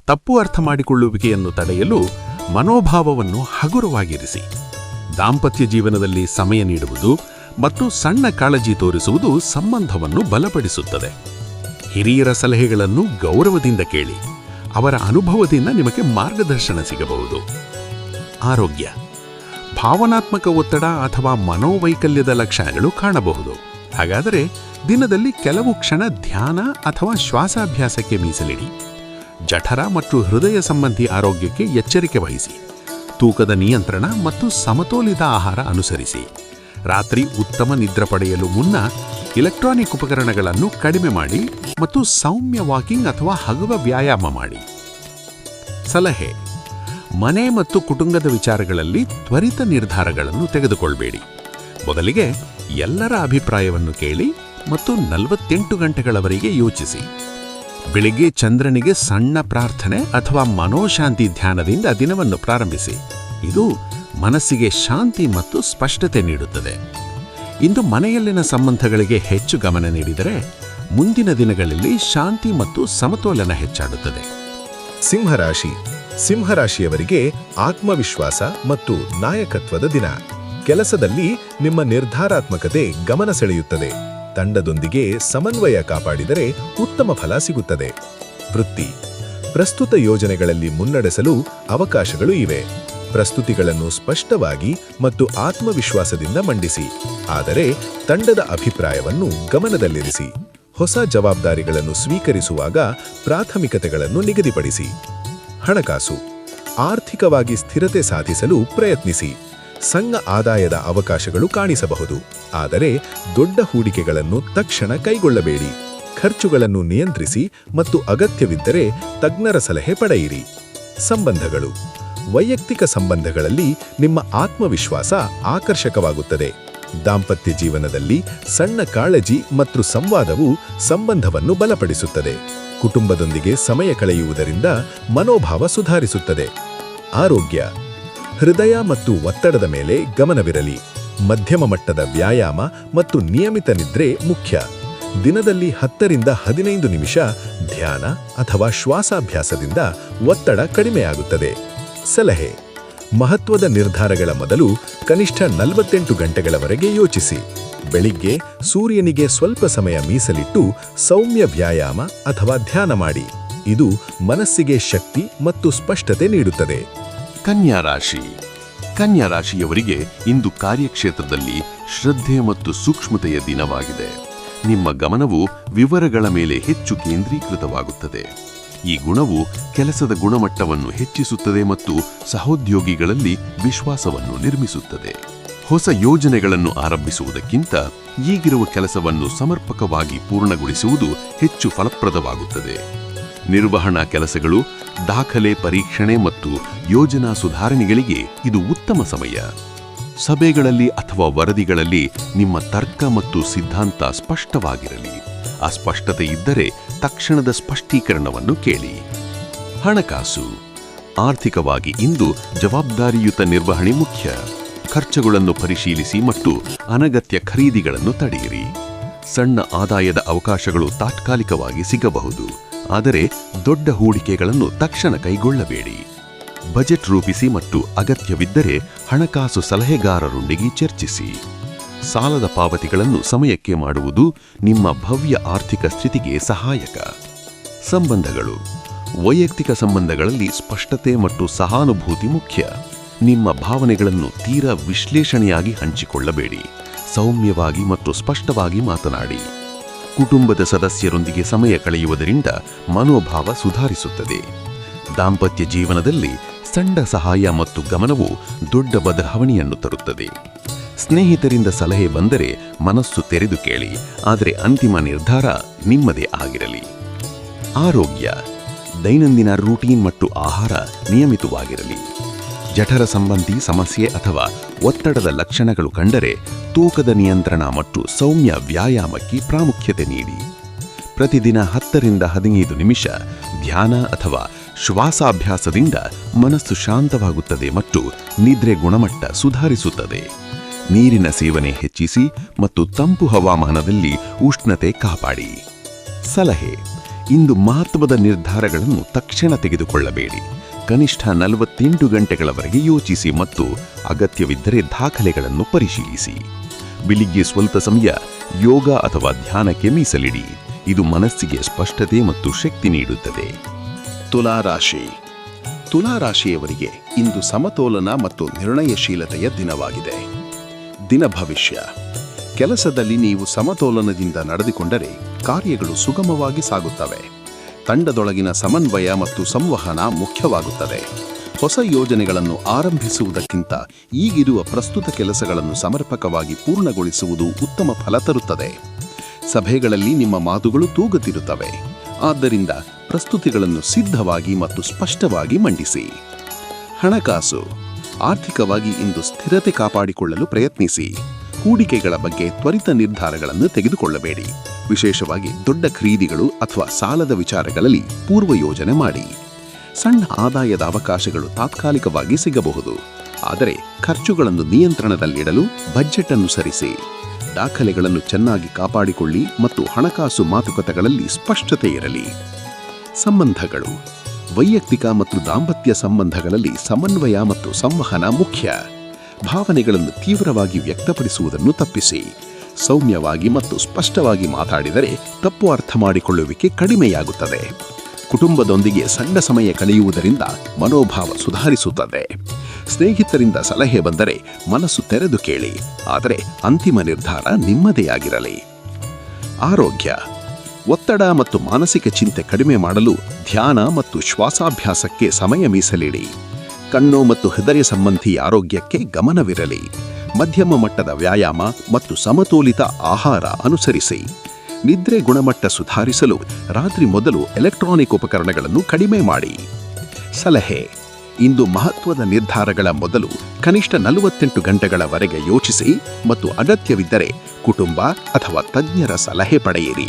ತಪ್ಪು ಅರ್ಥ ಮಾಡಿಕೊಳ್ಳುವಿಕೆಯನ್ನು ತಡೆಯಲು ಮನೋಭಾವವನ್ನು ಹಗುರವಾಗಿರಿಸಿ. ದಾಂಪತ್ಯ ಜೀವನದಲ್ಲಿ ಸಮಯ ನೀಡುವುದು ಮತ್ತು ಸಣ್ಣ ಕಾಳಜಿ ತೋರಿಸುವುದು ಸಂಬಂಧವನ್ನು ಬಲಪಡಿಸುತ್ತದೆ. ಹಿರಿಯರ ಸಲಹೆಗಳನ್ನು ಗೌರವದಿಂದ ಕೇಳಿ. ಅವರ ಅನುಭವದಿಂದ ನಿಮಗೆ ಮಾರ್ಗದರ್ಶನ ಸಿಗಬಹುದು. ಆರೋಗ್ಯ, ಭಾವನಾತ್ಮಕ ಒತ್ತಡ ಅಥವಾ ಮನೋವೈಕಲ್ಯದ ಲಕ್ಷಣಗಳು ಕಾಣಬಹುದು. ಹಾಗಾದರೆ ದಿನದಲ್ಲಿ ಕೆಲವು ಕ್ಷಣ ಧ್ಯಾನ ಅಥವಾ ಶ್ವಾಸಾಭ್ಯಾಸಕ್ಕೆ ಮೀಸಲಿಡಿ. ಜಠರ ಮತ್ತು ಹೃದಯ ಸಂಬಂಧಿ ಆರೋಗ್ಯಕ್ಕೆ ಎಚ್ಚರಿಕೆ ವಹಿಸಿ. ತೂಕದ ನಿಯಂತ್ರಣ ಮತ್ತು ಸಮತೋಲಿತ ಆಹಾರ ಅನುಸರಿಸಿ. ರಾತ್ರಿ ಉತ್ತಮ ನಿದ್ರೆ ಪಡೆಯಲು ಮುನ್ನ ಇಲೆಕ್ಟ್ರಾನಿಕ್ ಉಪಕರಣಗಳನ್ನು ಕಡಿಮೆ ಮಾಡಿ ಮತ್ತು ಸೌಮ್ಯ ವಾಕಿಂಗ್ ಅಥವಾ ಹಗುರ ವ್ಯಾಯಾಮ ಮಾಡಿ. ಸಲಹೆ, ಮನೆ ಮತ್ತು ಕುಟುಂಬದ ವಿಚಾರಗಳಲ್ಲಿ ತ್ವರಿತ ನಿರ್ಧಾರಗಳನ್ನು ತೆಗೆದುಕೊಳ್ಳಬೇಡಿ. ಮೊದಲಿಗೆ ಎಲ್ಲರ ಅಭಿಪ್ರಾಯವನ್ನು ಕೇಳಿ ಮತ್ತು 48 ಗಂಟೆಗಳವರೆಗೆ ಯೋಚಿಸಿ. ಬೆಳಿಗ್ಗೆ ಚಂದ್ರನಿಗೆ ಸಣ್ಣ ಪ್ರಾರ್ಥನೆ ಅಥವಾ ಮನೋಶಾಂತಿ ಧ್ಯಾನದಿಂದ ದಿನವನ್ನು ಪ್ರಾರಂಭಿಸಿ. ಇದು ಮನಸ್ಸಿಗೆ ಶಾಂತಿ ಮತ್ತು ಸ್ಪಷ್ಟತೆ ನೀಡುತ್ತದೆ. ಇಂದು ಮನೆಯಲ್ಲಿನ ಸಂಬಂಧಗಳಿಗೆ ಹೆಚ್ಚು ಗಮನ ನೀಡಿದರೆ ಮುಂದಿನ ದಿನಗಳಲ್ಲಿ ಶಾಂತಿ ಮತ್ತು ಸಮತೋಲನ ಹೆಚ್ಚಾಡುತ್ತದೆ. ಸಿಂಹರಾಶಿ. ಸಿಂಹರಾಶಿಯವರಿಗೆ ಆತ್ಮವಿಶ್ವಾಸ ಮತ್ತು ನಾಯಕತ್ವದ ದಿನ. ಕೆಲಸದಲ್ಲಿ ನಿಮ್ಮ ನಿರ್ಧಾರಾತ್ಮಕತೆ ಗಮನ ಸೆಳೆಯುತ್ತದೆ. ತಂಡದೊಂದಿಗೆ ಸಮನ್ವಯ ಕಾಪಾಡಿದರೆ ಉತ್ತಮ ಫಲ ಸಿಗುತ್ತದೆ. ವೃತ್ತಿ. ಪ್ರಸ್ತುತ ಯೋಜನೆಗಳಲ್ಲಿ ಮುನ್ನಡೆಸಲು ಅವಕಾಶಗಳು ಇವೆ. ಪ್ರಸ್ತುತಿಗಳನ್ನು ಸ್ಪಷ್ಟವಾಗಿ ಮತ್ತು ಆತ್ಮವಿಶ್ವಾಸದಿಂದ ಮಂಡಿಸಿ, ಆದರೆ ತಂಡದ ಅಭಿಪ್ರಾಯವನ್ನು ಗಮನದಲ್ಲಿರಿಸಿ. ಹೊಸ ಜವಾಬ್ದಾರಿಗಳನ್ನು ಸ್ವೀಕರಿಸುವಾಗ ಪ್ರಾಥಮಿಕತೆಗಳನ್ನು ನಿಗದಿಪಡಿಸಿ. ಹಣಕಾಸು. ಆರ್ಥಿಕವಾಗಿ ಸ್ಥಿರತೆ ಸಾಧಿಸಲು ಪ್ರಯತ್ನಿಸಿ. ಸಣ್ಣ ಆದಾಯದ ಅವಕಾಶಗಳು ಕಾಣಿಸಬಹುದು, ಆದರೆ ದೊಡ್ಡ ಹೂಡಿಕೆಗಳನ್ನು ತಕ್ಷಣ ಕೈಗೊಳ್ಳಬೇಡಿ. ಖರ್ಚುಗಳನ್ನು ನಿಯಂತ್ರಿಸಿ ಮತ್ತು ಅಗತ್ಯವಿದ್ದರೆ ತಜ್ಞರ ಸಲಹೆ ಪಡೆಯಿರಿ. ಸಂಬಂಧಗಳು. ವೈಯಕ್ತಿಕ ಸಂಬಂಧಗಳಲ್ಲಿ ನಿಮ್ಮ ಆತ್ಮವಿಶ್ವಾಸ ಆಕರ್ಷಕವಾಗುತ್ತದೆ. ದಾಂಪತ್ಯ ಜೀವನದಲ್ಲಿ ಸಣ್ಣ ಕಾಳಜಿ ಮತ್ತು ಸಂವಾದವು ಸಂಬಂಧವನ್ನು ಬಲಪಡಿಸುತ್ತದೆ. ಕುಟುಂಬದೊಂದಿಗೆ ಸಮಯ ಕಳೆಯುವುದರಿಂದ ಮನೋಭಾವ ಸುಧಾರಿಸುತ್ತದೆ. ಆರೋಗ್ಯ. ಹೃದಯ ಮತ್ತು ಒತ್ತಡದ ಮೇಲೆ ಗಮನವಿರಲಿ. ಮಧ್ಯಮ ಮಟ್ಟದ ವ್ಯಾಯಾಮ ಮತ್ತು ನಿಯಮಿತ ನಿದ್ರೆ ಮುಖ್ಯ. ದಿನದಲ್ಲಿ 10 ರಿಂದ 15 ನಿಮಿಷ ಧ್ಯಾನ ಅಥವಾ ಶ್ವಾಸಾಭ್ಯಾಸದಿಂದ ಒತ್ತಡ ಕಡಿಮೆಯಾಗುತ್ತದೆ. ಸಲಹೆ. ಮಹತ್ವದ ನಿರ್ಧಾರಗಳ ಮೊದಲು ಕನಿಷ್ಠ 48 ಗಂಟೆಗಳವರೆಗೆ ಯೋಚಿಸಿ. ಬೆಳಿಗ್ಗೆ ಸೂರ್ಯನಿಗೆ ಸ್ವಲ್ಪ ಸಮಯ ಮೀಸಲಿಟ್ಟು ಸೌಮ್ಯ ವ್ಯಾಯಾಮ ಅಥವಾ ಧ್ಯಾನ ಮಾಡಿ. ಇದು ಮನಸ್ಸಿಗೆ ಶಕ್ತಿ ಮತ್ತು ಸ್ಪಷ್ಟತೆ ನೀಡುತ್ತದೆ. ಕನ್ಯಾ ರಾಶಿ. ಕನ್ಯಾ ರಾಶಿಯವರಿಗೆ ಇಂದು ಕಾರ್ಯಕ್ಷೇತ್ರದಲ್ಲಿ ಶ್ರದ್ಧೆ ಮತ್ತು ಸೂಕ್ಷ್ಮತೆಯ ದಿನವಾಗಿದೆ. ನಿಮ್ಮ ಗಮನವು ವಿವರಗಳ ಮೇಲೆ ಹೆಚ್ಚು ಕೇಂದ್ರೀಕೃತವಾಗುತ್ತದೆ. ಈ ಗುಣವು ಕೆಲಸದ ಗುಣಮಟ್ಟವನ್ನು ಹೆಚ್ಚಿಸುತ್ತದೆ ಮತ್ತು ಸಹೋದ್ಯೋಗಿಗಳಲ್ಲಿ ವಿಶ್ವಾಸವನ್ನು ನಿರ್ಮಿಸುತ್ತದೆ. ಹೊಸ ಯೋಜನೆಗಳನ್ನು ಆರಂಭಿಸುವುದಕ್ಕಿಂತ ಈಗಿರುವ ಕೆಲಸವನ್ನು ಸಮರ್ಪಕವಾಗಿ ಪೂರ್ಣಗೊಳಿಸುವುದು ಹೆಚ್ಚು ಫಲಪ್ರದವಾಗುತ್ತದೆ. ನಿರ್ವಹಣಾ ಕೆಲಸಗಳು, ದಾಖಲೆ ಪರೀಕ್ಷಣೆ ಮತ್ತು ಯೋಜನಾ ಸುಧಾರಣೆಗಳಿಗೆ ಇದು ಉತ್ತಮ ಸಮಯ. ಸಭೆಗಳಲ್ಲಿ ಅಥವಾ ವರದಿಗಳಲ್ಲಿ ನಿಮ್ಮ ತರ್ಕ ಮತ್ತು ಸಿದ್ಧಾಂತ ಸ್ಪಷ್ಟವಾಗಿರಲಿ. ಅಸ್ಪಷ್ಟತೆ ಇದ್ದರೆ ತಕ್ಷಣದ ಸ್ಪಷ್ಟೀಕರಣವನ್ನು ಕೇಳಿ. ಹಣಕಾಸು. ಆರ್ಥಿಕವಾಗಿ ಇಂದು ಜವಾಬ್ದಾರಿಯುತ ನಿರ್ವಹಣೆ ಮುಖ್ಯ. ಖರ್ಚುಗಳನ್ನು ಪರಿಶೀಲಿಸಿ ಮತ್ತು ಅನಗತ್ಯ ಖರೀದಿಗಳನ್ನು ತಡೆಯಿರಿ. ಸಣ್ಣ ಆದಾಯದ ಅವಕಾಶಗಳು ತಾತ್ಕಾಲಿಕವಾಗಿ ಸಿಗಬಹುದು, ಆದರೆ ದೊಡ್ಡ ಹೂಡಿಕೆಗಳನ್ನು ತಕ್ಷಣ ಕೈಗೊಳ್ಳಬೇಡಿ. ಬಜೆಟ್ ರೂಪಿಸಿ ಮತ್ತು ಅಗತ್ಯವಿದ್ದರೆ ಹಣಕಾಸು ಸಲಹೆಗಾರರೊಂದಿಗೆ ಚರ್ಚಿಸಿ. ಸಾಲದ ಪಾವತಿಗಳನ್ನು ಸಮಯಕ್ಕೆ ಮಾಡುವುದು ನಿಮ್ಮ ಭವ್ಯ ಆರ್ಥಿಕ ಸ್ಥಿತಿಗೆ ಸಹಾಯಕ. ಸಂಬಂಧಗಳು. ವೈಯಕ್ತಿಕ ಸಂಬಂಧಗಳಲ್ಲಿ ಸ್ಪಷ್ಟತೆ ಮತ್ತು ಸಹಾನುಭೂತಿ ಮುಖ್ಯ. ನಿಮ್ಮ ಭಾವನೆಗಳನ್ನು ತೀರಾ ವಿಶ್ಲೇಷಣೆಯಾಗಿ ಹಂಚಿಕೊಳ್ಳಬೇಡಿ. ಸೌಮ್ಯವಾಗಿ ಮತ್ತು ಸ್ಪಷ್ಟವಾಗಿ ಮಾತನಾಡಿ. ಕುಟುಂಬದ ಸದಸ್ಯರೊಂದಿಗೆ ಸಮಯ ಕಳೆಯುವುದರಿಂದ ಮನೋಭಾವ ಸುಧಾರಿಸುತ್ತದೆ. ದಾಂಪತ್ಯ ಜೀವನದಲ್ಲಿ ಸಣ್ಣ ಸಹಾಯ ಮತ್ತು ಗಮನವು ದೊಡ್ಡ ಬದಲಾವಣೆಯನ್ನು ತರುತ್ತದೆ. ಸ್ನೇಹಿತರಿಂದ ಸಲಹೆ ಬಂದರೆ ಮನಸ್ಸು ತೆರೆದು ಕೇಳಿ, ಆದರೆ ಅಂತಿಮ ನಿರ್ಧಾರ ನಿಮ್ಮದೇ ಆಗಿರಲಿ. ಆರೋಗ್ಯ. ದೈನಂದಿನ ರೂಟೀನ್ ಮತ್ತು ಆಹಾರ ನಿಯಮಿತವಾಗಿರಲಿ. ಜಠರ ಸಂಬಂಧಿ ಸಮಸ್ಯೆ ಅಥವಾ ಒತ್ತಡದ ಲಕ್ಷಣಗಳು ಕಂಡರೆ ತೂಕದ ನಿಯಂತ್ರಣ ಮತ್ತು ಸೌಮ್ಯ ವ್ಯಾಯಾಮಕ್ಕೆ ಪ್ರಾಮುಖ್ಯತೆ ನೀಡಿ. ಪ್ರತಿದಿನ 10 ರಿಂದ 15 ನಿಮಿಷ ಧ್ಯಾನ ಅಥವಾ ಶ್ವಾಸಾಭ್ಯಾಸದಿಂದ ಮನಸ್ಸು ಶಾಂತವಾಗುತ್ತದೆ ಮತ್ತು ನಿದ್ರೆ ಗುಣಮಟ್ಟ ಸುಧಾರಿಸುತ್ತದೆ. ನೀರಿನ ಸೇವನೆ ಹೆಚ್ಚಿಸಿ ಮತ್ತು ತಂಪು ಹವಾಮಾನದಲ್ಲಿ ಉಷ್ಣತೆ ಕಾಪಾಡಿ. ಸಲಹೆ. ಇಂದು ಮಹತ್ವದ ನಿರ್ಧಾರಗಳನ್ನು ತಕ್ಷಣ ತೆಗೆದುಕೊಳ್ಳಬೇಡಿ. ಕನಿಷ್ಠ 48 ಗಂಟೆಗಳವರೆಗೆ ಯೋಚಿಸಿ ಮತ್ತು ಅಗತ್ಯವಿದ್ದರೆ ದಾಖಲೆಗಳನ್ನು ಪರಿಶೀಲಿಸಿ. ಬೆಳಿಗ್ಗೆ ಸ್ವಲ್ಪ ಸಮಯ ಯೋಗ ಅಥವಾ ಧ್ಯಾನಕ್ಕೆ ಮೀಸಲಿಡಿ. ಇದು ಮನಸ್ಸಿಗೆ ಸ್ಪಷ್ಟತೆ ಮತ್ತು ಶಕ್ತಿ ನೀಡುತ್ತದೆ. ತುಲಾರಾಶಿ. ತುಲಾರಾಶಿಯವರಿಗೆ ಇಂದು ಸಮತೋಲನ ಮತ್ತು ನಿರ್ಣಯಶೀಲತೆಯ ದಿನವಾಗಿದೆ. ದಿನ ಭವಿಷ್ಯ. ಕೆಲಸದಲ್ಲಿ ನೀವು ಸಮತೋಲನದಿಂದ ನಡೆದುಕೊಂಡರೆ ಕಾರ್ಯಗಳು ಸುಗಮವಾಗಿ ಸಾಗುತ್ತವೆ. ತಂಡದೊಳಗಿನ ಸಮನ್ವಯ ಮತ್ತು ಸಂವಹನ ಮುಖ್ಯವಾಗುತ್ತದೆ. ಹೊಸ ಯೋಜನೆಗಳನ್ನು ಆರಂಭಿಸುವುದಕ್ಕಿಂತ ಈಗಿರುವ ಪ್ರಸ್ತುತ ಕೆಲಸಗಳನ್ನು ಸಮರ್ಪಕವಾಗಿ ಪೂರ್ಣಗೊಳಿಸುವುದು ಉತ್ತಮ ಫಲ ತರುತ್ತದೆ. ಸಭೆಗಳಲ್ಲಿ ನಿಮ್ಮ ಮಾತುಗಳು ತೂಗುತ್ತಿರುತ್ತವೆ, ಆದ್ದರಿಂದ ಪ್ರಸ್ತುತಿಗಳನ್ನು ಸಿದ್ಧವಾಗಿ ಮತ್ತು ಸ್ಪಷ್ಟವಾಗಿ ಮಂಡಿಸಿ. ಹಣಕಾಸು. ಆರ್ಥಿಕವಾಗಿ ಇಂದು ಸ್ಥಿರತೆ ಕಾಪಾಡಿಕೊಳ್ಳಲು ಪ್ರಯತ್ನಿಸಿ. ಹೂಡಿಕೆಗಳ ಬಗ್ಗೆ ತ್ವರಿತ ನಿರ್ಧಾರಗಳನ್ನು ತೆಗೆದುಕೊಳ್ಳಬೇಡಿ. ವಿಶೇಷವಾಗಿ ದೊಡ್ಡ ಖರೀದಿಗಳು ಅಥವಾ ಸಾಲದ ವಿಚಾರಗಳಲ್ಲಿ ಪೂರ್ವ ಯೋಜನೆ ಮಾಡಿ. ಸಣ್ಣ ಆದಾಯದ ಅವಕಾಶಗಳು ತಾತ್ಕಾಲಿಕವಾಗಿ ಸಿಗಬಹುದು, ಆದರೆ ಖರ್ಚುಗಳನ್ನು ನಿಯಂತ್ರಣದಲ್ಲಿಡಲು ಬಜೆಟ್ ಅನ್ನು ಸರಿಸಿ. ದಾಖಲೆಗಳನ್ನು ಚೆನ್ನಾಗಿ ಕಾಪಾಡಿಕೊಳ್ಳಿ ಮತ್ತು ಹಣಕಾಸು ಮಾತುಕತೆಗಳಲ್ಲಿ ಸ್ಪಷ್ಟತೆ ಇರಲಿ. ಸಂಬಂಧಗಳು. ವೈಯಕ್ತಿಕ ಮತ್ತು ದಾಂಪತ್ಯ ಸಂಬಂಧಗಳಲ್ಲಿ ಸಮನ್ವಯ ಮತ್ತು ಸಂವಹನ ಮುಖ್ಯ. ಭಾವನೆಗಳನ್ನು ತೀವ್ರವಾಗಿ ವ್ಯಕ್ತಪಡಿಸುವುದನ್ನು ತಪ್ಪಿಸಿ. ಸೌಮ್ಯವಾಗಿ ಮತ್ತು ಸ್ಪಷ್ಟವಾಗಿ ಮಾತಾಡಿದರೆ ತಪ್ಪು ಅರ್ಥ ಮಾಡಿಕೊಳ್ಳುವಿಕೆ ಕಡಿಮೆಯಾಗುತ್ತದೆ. ಕುಟುಂಬದೊಂದಿಗೆ ಸಣ್ಣ ಸಮಯ ಕಳೆಯುವುದರಿಂದ ಮನೋಭಾವ ಸುಧಾರಿಸುತ್ತದೆ. ಸ್ನೇಹಿತರಿಂದ ಸಲಹೆ ಬಂದರೆ ಮನಸ್ಸು ತೆರೆದು ಕೇಳಿ, ಆದರೆ ಅಂತಿಮ ನಿರ್ಧಾರ ನಿಮ್ಮದೇ ಆಗಿರಲಿ. ಆರೋಗ್ಯ. ಒತ್ತಡ ಮತ್ತು ಮಾನಸಿಕ ಚಿಂತೆ ಕಡಿಮೆ ಮಾಡಲು ಧ್ಯಾನ ಮತ್ತು ಶ್ವಾಸಾಭ್ಯಾಸಕ್ಕೆ ಸಮಯ ಮೀಸಲಿಡಿ. ಕಣ್ಣು ಮತ್ತು ಹೃದಯ ಸಂಬಂಧಿ ಆರೋಗ್ಯಕ್ಕೆ ಗಮನವಿರಲಿ. ಮಧ್ಯಮ ಮಟ್ಟದ ವ್ಯಾಯಾಮ ಮತ್ತು ಸಮತೋಲಿತ ಆಹಾರ ಅನುಸರಿಸಿ. ನಿದ್ರೆ ಗುಣಮಟ್ಟ ಸುಧಾರಿಸಲು ರಾತ್ರಿ ಮೊದಲು ಎಲೆಕ್ಟ್ರಾನಿಕ್ ಉಪಕರಣಗಳನ್ನು ಕಡಿಮೆ ಮಾಡಿ. ಸಲಹೆ. ಇಂದು ಮಹತ್ವದ ನಿರ್ಧಾರಗಳ ಮೊದಲು ಕನಿಷ್ಠ 48 ಗಂಟೆಗಳವರೆಗೆ ಯೋಚಿಸಿ ಮತ್ತು ಅಗತ್ಯವಿದ್ದರೆ ಕುಟುಂಬ ಅಥವಾ ತಜ್ಞರ ಸಲಹೆ ಪಡೆಯಿರಿ.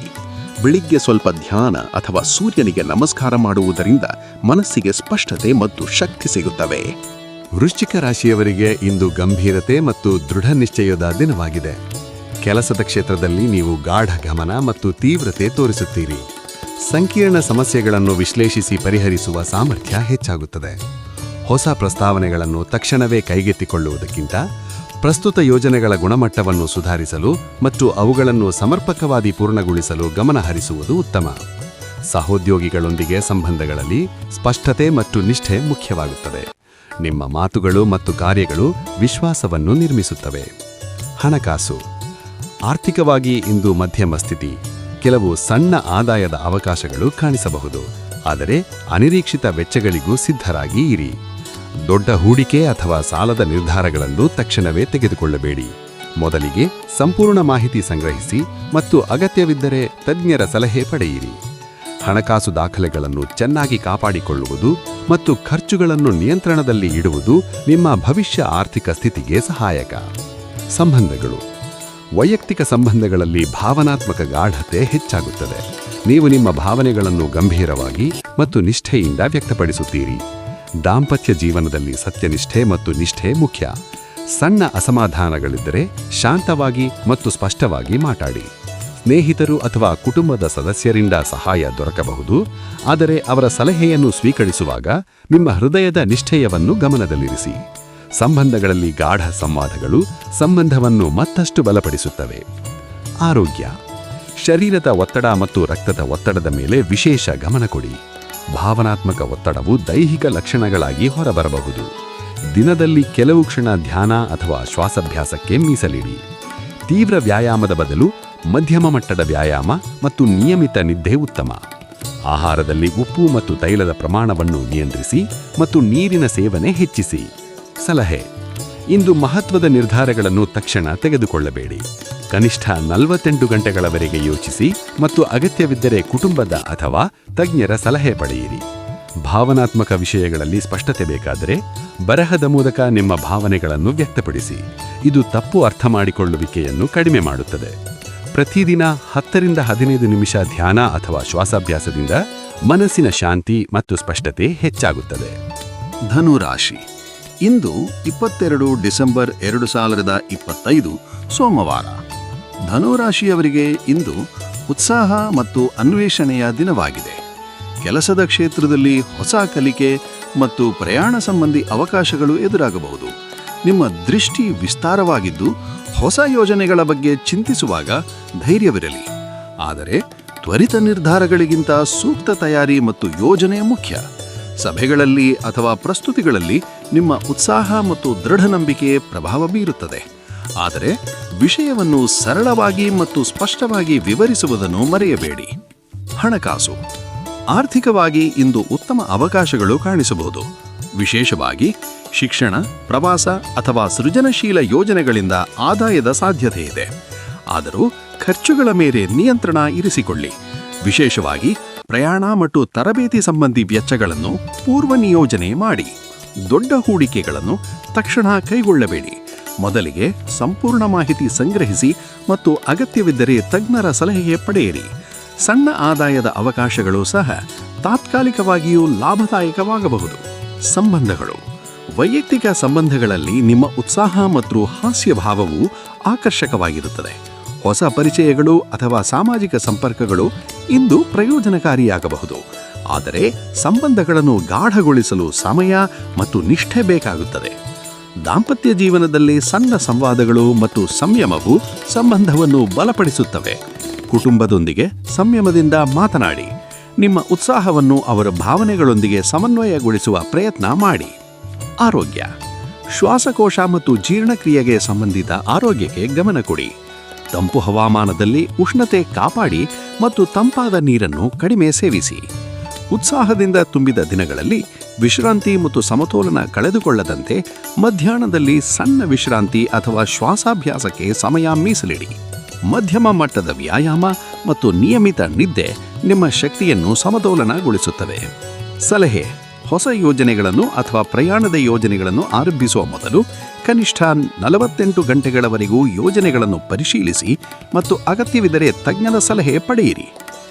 ಬೆಳಿಗ್ಗೆ ಸ್ವಲ್ಪ ಧ್ಯಾನ ಅಥವಾ ಸೂರ್ಯನಿಗೆ ನಮಸ್ಕಾರ ಮಾಡುವುದರಿಂದ ಮನಸ್ಸಿಗೆ ಸ್ಪಷ್ಟತೆ ಮತ್ತು ಶಕ್ತಿ ಸಿಗುತ್ತವೆ. ವೃಶ್ಚಿಕ ರಾಶಿಯವರಿಗೆ ಇಂದು ಗಂಭೀರತೆ ಮತ್ತು ದೃಢ ನಿಶ್ಚಯದ ದಿನವಾಗಿದೆ. ಕೆಲಸದ ಕ್ಷೇತ್ರದಲ್ಲಿ ನೀವು ಗಾಢ ಗಮನ ಮತ್ತು ತೀವ್ರತೆ ತೋರಿಸುತ್ತೀರಿ. ಸಂಕೀರ್ಣ ಸಮಸ್ಯೆಗಳನ್ನು ವಿಶ್ಲೇಷಿಸಿ ಪರಿಹರಿಸುವ ಸಾಮರ್ಥ್ಯ ಹೆಚ್ಚಾಗುತ್ತದೆ. ಹೊಸ ಪ್ರಸ್ತಾವನೆಗಳನ್ನು ತಕ್ಷಣವೇ ಕೈಗೆತ್ತಿಕೊಳ್ಳುವುದಕ್ಕಿಂತ ಪ್ರಸ್ತುತ ಯೋಜನೆಗಳ ಗುಣಮಟ್ಟವನ್ನು ಸುಧಾರಿಸಲು ಮತ್ತು ಅವುಗಳನ್ನು ಸಮರ್ಪಕವಾಗಿ ಪೂರ್ಣಗೊಳಿಸಲು ಗಮನ ಹರಿಸುವುದು ಉತ್ತಮ. ಸಹೋದ್ಯೋಗಿಗಳೊಂದಿಗೆ ಸಂಬಂಧಗಳಲ್ಲಿ ಸ್ಪಷ್ಟತೆ ಮತ್ತು ನಿಷ್ಠೆ ಮುಖ್ಯವಾಗುತ್ತದೆ. ನಿಮ್ಮ ಮಾತುಗಳು ಮತ್ತು ಕಾರ್ಯಗಳು ವಿಶ್ವಾಸವನ್ನು ನಿರ್ಮಿಸುತ್ತವೆ. ಹಣಕಾಸು. ಆರ್ಥಿಕವಾಗಿ ಇಂದು ಮಧ್ಯಮ ಸ್ಥಿತಿ. ಕೆಲವು ಸಣ್ಣ ಆದಾಯದ ಅವಕಾಶಗಳು ಕಾಣಿಸಬಹುದು, ಆದರೆ ಅನಿರೀಕ್ಷಿತ ವೆಚ್ಚಗಳಿಗೂ ಸಿದ್ಧರಾಗಿ ಇರಿ. ದೊಡ್ಡ ಹೂಡಿಕೆ ಅಥವಾ ಸಾಲದ ನಿರ್ಧಾರಗಳನ್ನು ತಕ್ಷಣವೇ ತೆಗೆದುಕೊಳ್ಳಬೇಡಿ. ಮೊದಲಿಗೆ ಸಂಪೂರ್ಣ ಮಾಹಿತಿ ಸಂಗ್ರಹಿಸಿ ಮತ್ತು ಅಗತ್ಯವಿದ್ದರೆ ತಜ್ಞರ ಸಲಹೆ ಪಡೆಯಿರಿ. ಹಣಕಾಸು ದಾಖಲೆಗಳನ್ನು ಚೆನ್ನಾಗಿ ಕಾಪಾಡಿಕೊಳ್ಳುವುದು ಮತ್ತು ಖರ್ಚುಗಳನ್ನು ನಿಯಂತ್ರಣದಲ್ಲಿ ಇಡುವುದು ನಿಮ್ಮ ಭವಿಷ್ಯ ಆರ್ಥಿಕ ಸ್ಥಿತಿಗೆ ಸಹಾಯಕ. ಸಂಬಂಧಗಳು. ವೈಯಕ್ತಿಕ ಸಂಬಂಧಗಳಲ್ಲಿ ಭಾವನಾತ್ಮಕ ಗಾಢತೆ ಹೆಚ್ಚಾಗುತ್ತದೆ. ನೀವು ನಿಮ್ಮ ಭಾವನೆಗಳನ್ನು ಗಂಭೀರವಾಗಿ ಮತ್ತು ನಿಷ್ಠೆಯಿಂದ ವ್ಯಕ್ತಪಡಿಸುತ್ತೀರಿ. ದಾಂಪತ್ಯ ಜೀವನದಲ್ಲಿ ಸತ್ಯನಿಷ್ಠೆ ಮತ್ತು ನಿಷ್ಠೆ ಮುಖ್ಯ. ಸಣ್ಣ ಅಸಮಾಧಾನಗಳಿದ್ದರೆ ಶಾಂತವಾಗಿ ಮತ್ತು ಸ್ಪಷ್ಟವಾಗಿ ಮಾತಾಡಿ. ಸ್ನೇಹಿತರು ಅಥವಾ ಕುಟುಂಬದ ಸದಸ್ಯರಿಂದ ಸಹಾಯ ದೊರಕಬಹುದು, ಆದರೆ ಅವರ ಸಲಹೆಯನ್ನು ಸ್ವೀಕರಿಸುವಾಗ ನಿಮ್ಮ ಹೃದಯದ ನಿಷ್ಠೆಯವನ್ನು ಗಮನದಲ್ಲಿರಿಸಿ. ಸಂಬಂಧಗಳಲ್ಲಿ ಗಾಢ ಸಂವಾದಗಳು ಸಂಬಂಧವನ್ನು ಮತ್ತಷ್ಟು ಬಲಪಡಿಸುತ್ತವೆ. ಆರೋಗ್ಯ. ಶರೀರದ ಒತ್ತಡ ಮತ್ತು ರಕ್ತದ ಒತ್ತಡದ ಮೇಲೆ ವಿಶೇಷ ಗಮನ ಕೊಡಿ. ಭಾವನಾತ್ಮಕ ಒತ್ತಡವು ದೈಹಿಕ ಲಕ್ಷಣಗಳಾಗಿ ಹೊರಬರಬಹುದು. ದಿನದಲ್ಲಿ ಕೆಲವು ಕ್ಷಣ ಧ್ಯಾನ ಅಥವಾ ಶ್ವಾಸಾಭ್ಯಾಸಕ್ಕೆ ಮೀಸಲಿಡಿ. ತೀವ್ರ ವ್ಯಾಯಾಮದ ಬದಲು ಮಧ್ಯಮ ಮಟ್ಟದ ವ್ಯಾಯಾಮ ಮತ್ತು ನಿಯಮಿತ ನಿದ್ದೆ ಉತ್ತಮ. ಆಹಾರದಲ್ಲಿ ಉಪ್ಪು ಮತ್ತು ತೈಲದ ಪ್ರಮಾಣವನ್ನು ನಿಯಂತ್ರಿಸಿ ಮತ್ತು ನೀರಿನ ಸೇವನೆ ಹೆಚ್ಚಿಸಿ. ಸಲಹೆ. ಇಂದು ಮಹತ್ವದ ನಿರ್ಧಾರಗಳನ್ನು ತಕ್ಷಣ ತೆಗೆದುಕೊಳ್ಳಬೇಡಿ. ಕನಿಷ್ಠ 48 ಗಂಟೆಗಳವರೆಗೆ ಯೋಚಿಸಿ ಮತ್ತು ಅಗತ್ಯವಿದ್ದರೆ ಕುಟುಂಬದ ಅಥವಾ ತಜ್ಞರ ಸಲಹೆ ಪಡೆಯಿರಿ. ಭಾವನಾತ್ಮಕ ವಿಷಯಗಳಲ್ಲಿ ಸ್ಪಷ್ಟತೆ ಬೇಕಾದರೆ ಬರಹದ ಮೂಲಕ ನಿಮ್ಮ ಭಾವನೆಗಳನ್ನು ವ್ಯಕ್ತಪಡಿಸಿ. ಇದು ತಪ್ಪು ಅರ್ಥ ಮಾಡಿಕೊಳ್ಳುವಿಕೆಯನ್ನು ಕಡಿಮೆ ಮಾಡುತ್ತದೆ. ಪ್ರತಿದಿನ 10 ರಿಂದ 15 ನಿಮಿಷ ಧ್ಯಾನ ಅಥವಾ ಶ್ವಾಸಾಭ್ಯಾಸದಿಂದ ಮನಸ್ಸಿನ ಶಾಂತಿ ಮತ್ತು ಸ್ಪಷ್ಟತೆ ಹೆಚ್ಚಾಗುತ್ತದೆ. ಧನುರಾಶಿ. ಇಂದು 22 ಡಿಸೆಂಬರ್ 2025 ಸೋಮವಾರ. ಧನುರಾಶಿಯವರಿಗೆ ಇಂದು ಉತ್ಸಾಹ ಮತ್ತು ಅನ್ವೇಷಣೆಯ ದಿನವಾಗಿದೆ. ಕೆಲಸದ ಕ್ಷೇತ್ರದಲ್ಲಿ ಹೊಸ ಕಲಿಕೆ ಮತ್ತು ಪ್ರಯಾಣ ಸಂಬಂಧಿ ಅವಕಾಶಗಳು ಎದುರಾಗಬಹುದು. ನಿಮ್ಮ ದೃಷ್ಟಿ ವಿಸ್ತಾರವಾಗಿದ್ದು ಹೊಸ ಯೋಜನೆಗಳ ಬಗ್ಗೆ ಚಿಂತಿಸುವಾಗ ಧೈರ್ಯವಿರಲಿ. ಆದರೆ ತ್ವರಿತ ನಿರ್ಧಾರಗಳಿಗಿಂತ ಸೂಕ್ತ ತಯಾರಿ ಮತ್ತು ಯೋಜನೆ ಮುಖ್ಯ. ಸಭೆಗಳಲ್ಲಿ ಅಥವಾ ಪ್ರಸ್ತುತಿಗಳಲ್ಲಿ ನಿಮ್ಮ ಉತ್ಸಾಹ ಮತ್ತು ದೃಢ ನಂಬಿಕೆ ಪ್ರಭಾವ ಬೀರುತ್ತದೆ. ಆದರೆ ವಿಷಯವನ್ನು ಸರಳವಾಗಿ ಮತ್ತು ಸ್ಪಷ್ಟವಾಗಿ ವಿವರಿಸುವುದನ್ನು ಮರೆಯಬೇಡಿ. ಹಣಕಾಸು. ಆರ್ಥಿಕವಾಗಿ ಇಂದು ಉತ್ತಮ ಅವಕಾಶಗಳು ಕಾಣಿಸಬಹುದು. ವಿಶೇಷವಾಗಿ ಶಿಕ್ಷಣ, ಪ್ರವಾಸ ಅಥವಾ ಸೃಜನಶೀಲ ಯೋಜನೆಗಳಿಂದ ಆದಾಯದ ಸಾಧ್ಯತೆ ಇದೆ. ಆದರೂ ಖರ್ಚುಗಳ ಮೇಲೆ ನಿಯಂತ್ರಣ ಇರಿಸಿಕೊಳ್ಳಿ. ವಿಶೇಷವಾಗಿ ಪ್ರಯಾಣ ಮತ್ತು ತರಬೇತಿ ಸಂಬಂಧಿ ವೆಚ್ಚಗಳನ್ನು ಪೂರ್ವ ನಿಯೋಜನೆ ಮಾಡಿ. ದೊಡ್ಡ ಹೂಡಿಕೆಗಳನ್ನು ತಕ್ಷಣ ಕೈಗೊಳ್ಳಬೇಡಿ. ಮೊದಲಿಗೆ ಸಂಪೂರ್ಣ ಮಾಹಿತಿ ಸಂಗ್ರಹಿಸಿ ಮತ್ತು ಅಗತ್ಯವಿದ್ದರೆ ತಜ್ಞರ ಸಲಹೆ ಪಡೆಯಿರಿ. ಸಣ್ಣ ಆದಾಯದ ಅವಕಾಶಗಳು ಸಹ ತಾತ್ಕಾಲಿಕವಾಗಿಯೂ ಲಾಭದಾಯಕವಾಗಬಹುದು. ಸಂಬಂಧಗಳು. ವೈಯಕ್ತಿಕ ಸಂಬಂಧಗಳಲ್ಲಿ ನಿಮ್ಮ ಉತ್ಸಾಹ ಮತ್ತು ಹಾಸ್ಯಭಾವವು ಆಕರ್ಷಕವಾಗಿರುತ್ತದೆ. ಹೊಸ ಪರಿಚಯಗಳು ಅಥವಾ ಸಾಮಾಜಿಕ ಸಂಪರ್ಕಗಳು ಇಂದು ಪ್ರಯೋಜನಕಾರಿಯಾಗಬಹುದು. ಆದರೆ ಸಂಬಂಧಗಳನ್ನು ಗಾಢಗೊಳಿಸಲು ಸಮಯ ಮತ್ತು ನಿಷ್ಠೆ ಬೇಕಾಗುತ್ತದೆ. ದಾಂಪತ್ಯ ಜೀವನದಲ್ಲಿ ಸಣ್ಣ ಸಂವಾದಗಳು ಮತ್ತು ಸಂಯಮವು ಸಂಬಂಧವನ್ನು ಬಲಪಡಿಸುತ್ತವೆ. ಕುಟುಂಬದೊಂದಿಗೆ ಸಂಯಮದಿಂದ ಮಾತನಾಡಿ. ನಿಮ್ಮ ಉತ್ಸಾಹವನ್ನು ಅವರ ಭಾವನೆಗಳೊಂದಿಗೆ ಸಮನ್ವಯಗೊಳಿಸುವ ಪ್ರಯತ್ನ ಮಾಡಿ. ಆರೋಗ್ಯ, ಶ್ವಾಸಕೋಶ ಮತ್ತು ಜೀರ್ಣಕ್ರಿಯೆಗೆ ಸಂಬಂಧಿತ ಆರೋಗ್ಯಕ್ಕೆ ಗಮನ ಕೊಡಿ. ತಂಪು ಹವಾಮಾನದಲ್ಲಿ ಉಷ್ಣತೆ ಕಾಪಾಡಿ ಮತ್ತು ತಂಪಾದ ನೀರನ್ನು ಕಡಿಮೆ ಸೇವಿಸಿ. ಉತ್ಸಾಹದಿಂದ ತುಂಬಿದ ದಿನಗಳಲ್ಲಿ ವಿಶ್ರಾಂತಿ ಮತ್ತು ಸಮತೋಲನ ಕಳೆದುಕೊಳ್ಳದಂತೆ ಮಧ್ಯಾಹ್ನದಲ್ಲಿ ಸಣ್ಣ ವಿಶ್ರಾಂತಿ ಅಥವಾ ಶ್ವಾಸಾಭ್ಯಾಸಕ್ಕೆ ಸಮಯ ಮೀಸಲಿಡಿ. ಮಧ್ಯಮ ಮಟ್ಟದ ವ್ಯಾಯಾಮ ಮತ್ತು ನಿಯಮಿತ ನಿದ್ದೆ ನಿಮ್ಮ ಶಕ್ತಿಯನ್ನು ಸಮತೋಲನಗೊಳಿಸುತ್ತವೆ. ಸಲಹೆ: ಹೊಸ ಯೋಜನೆಗಳನ್ನು ಅಥವಾ ಪ್ರಯಾಣದ ಯೋಜನೆಗಳನ್ನು ಆರಂಭಿಸುವ ಮೊದಲು ಕನಿಷ್ಠ 48 ಗಂಟೆಗಳವರೆಗೂ ಯೋಜನೆಗಳನ್ನು ಪರಿಶೀಲಿಸಿ ಮತ್ತು ಅಗತ್ಯವಿದ್ದರೆ ತಜ್ಞರ ಸಲಹೆ ಪಡೆಯಿರಿ.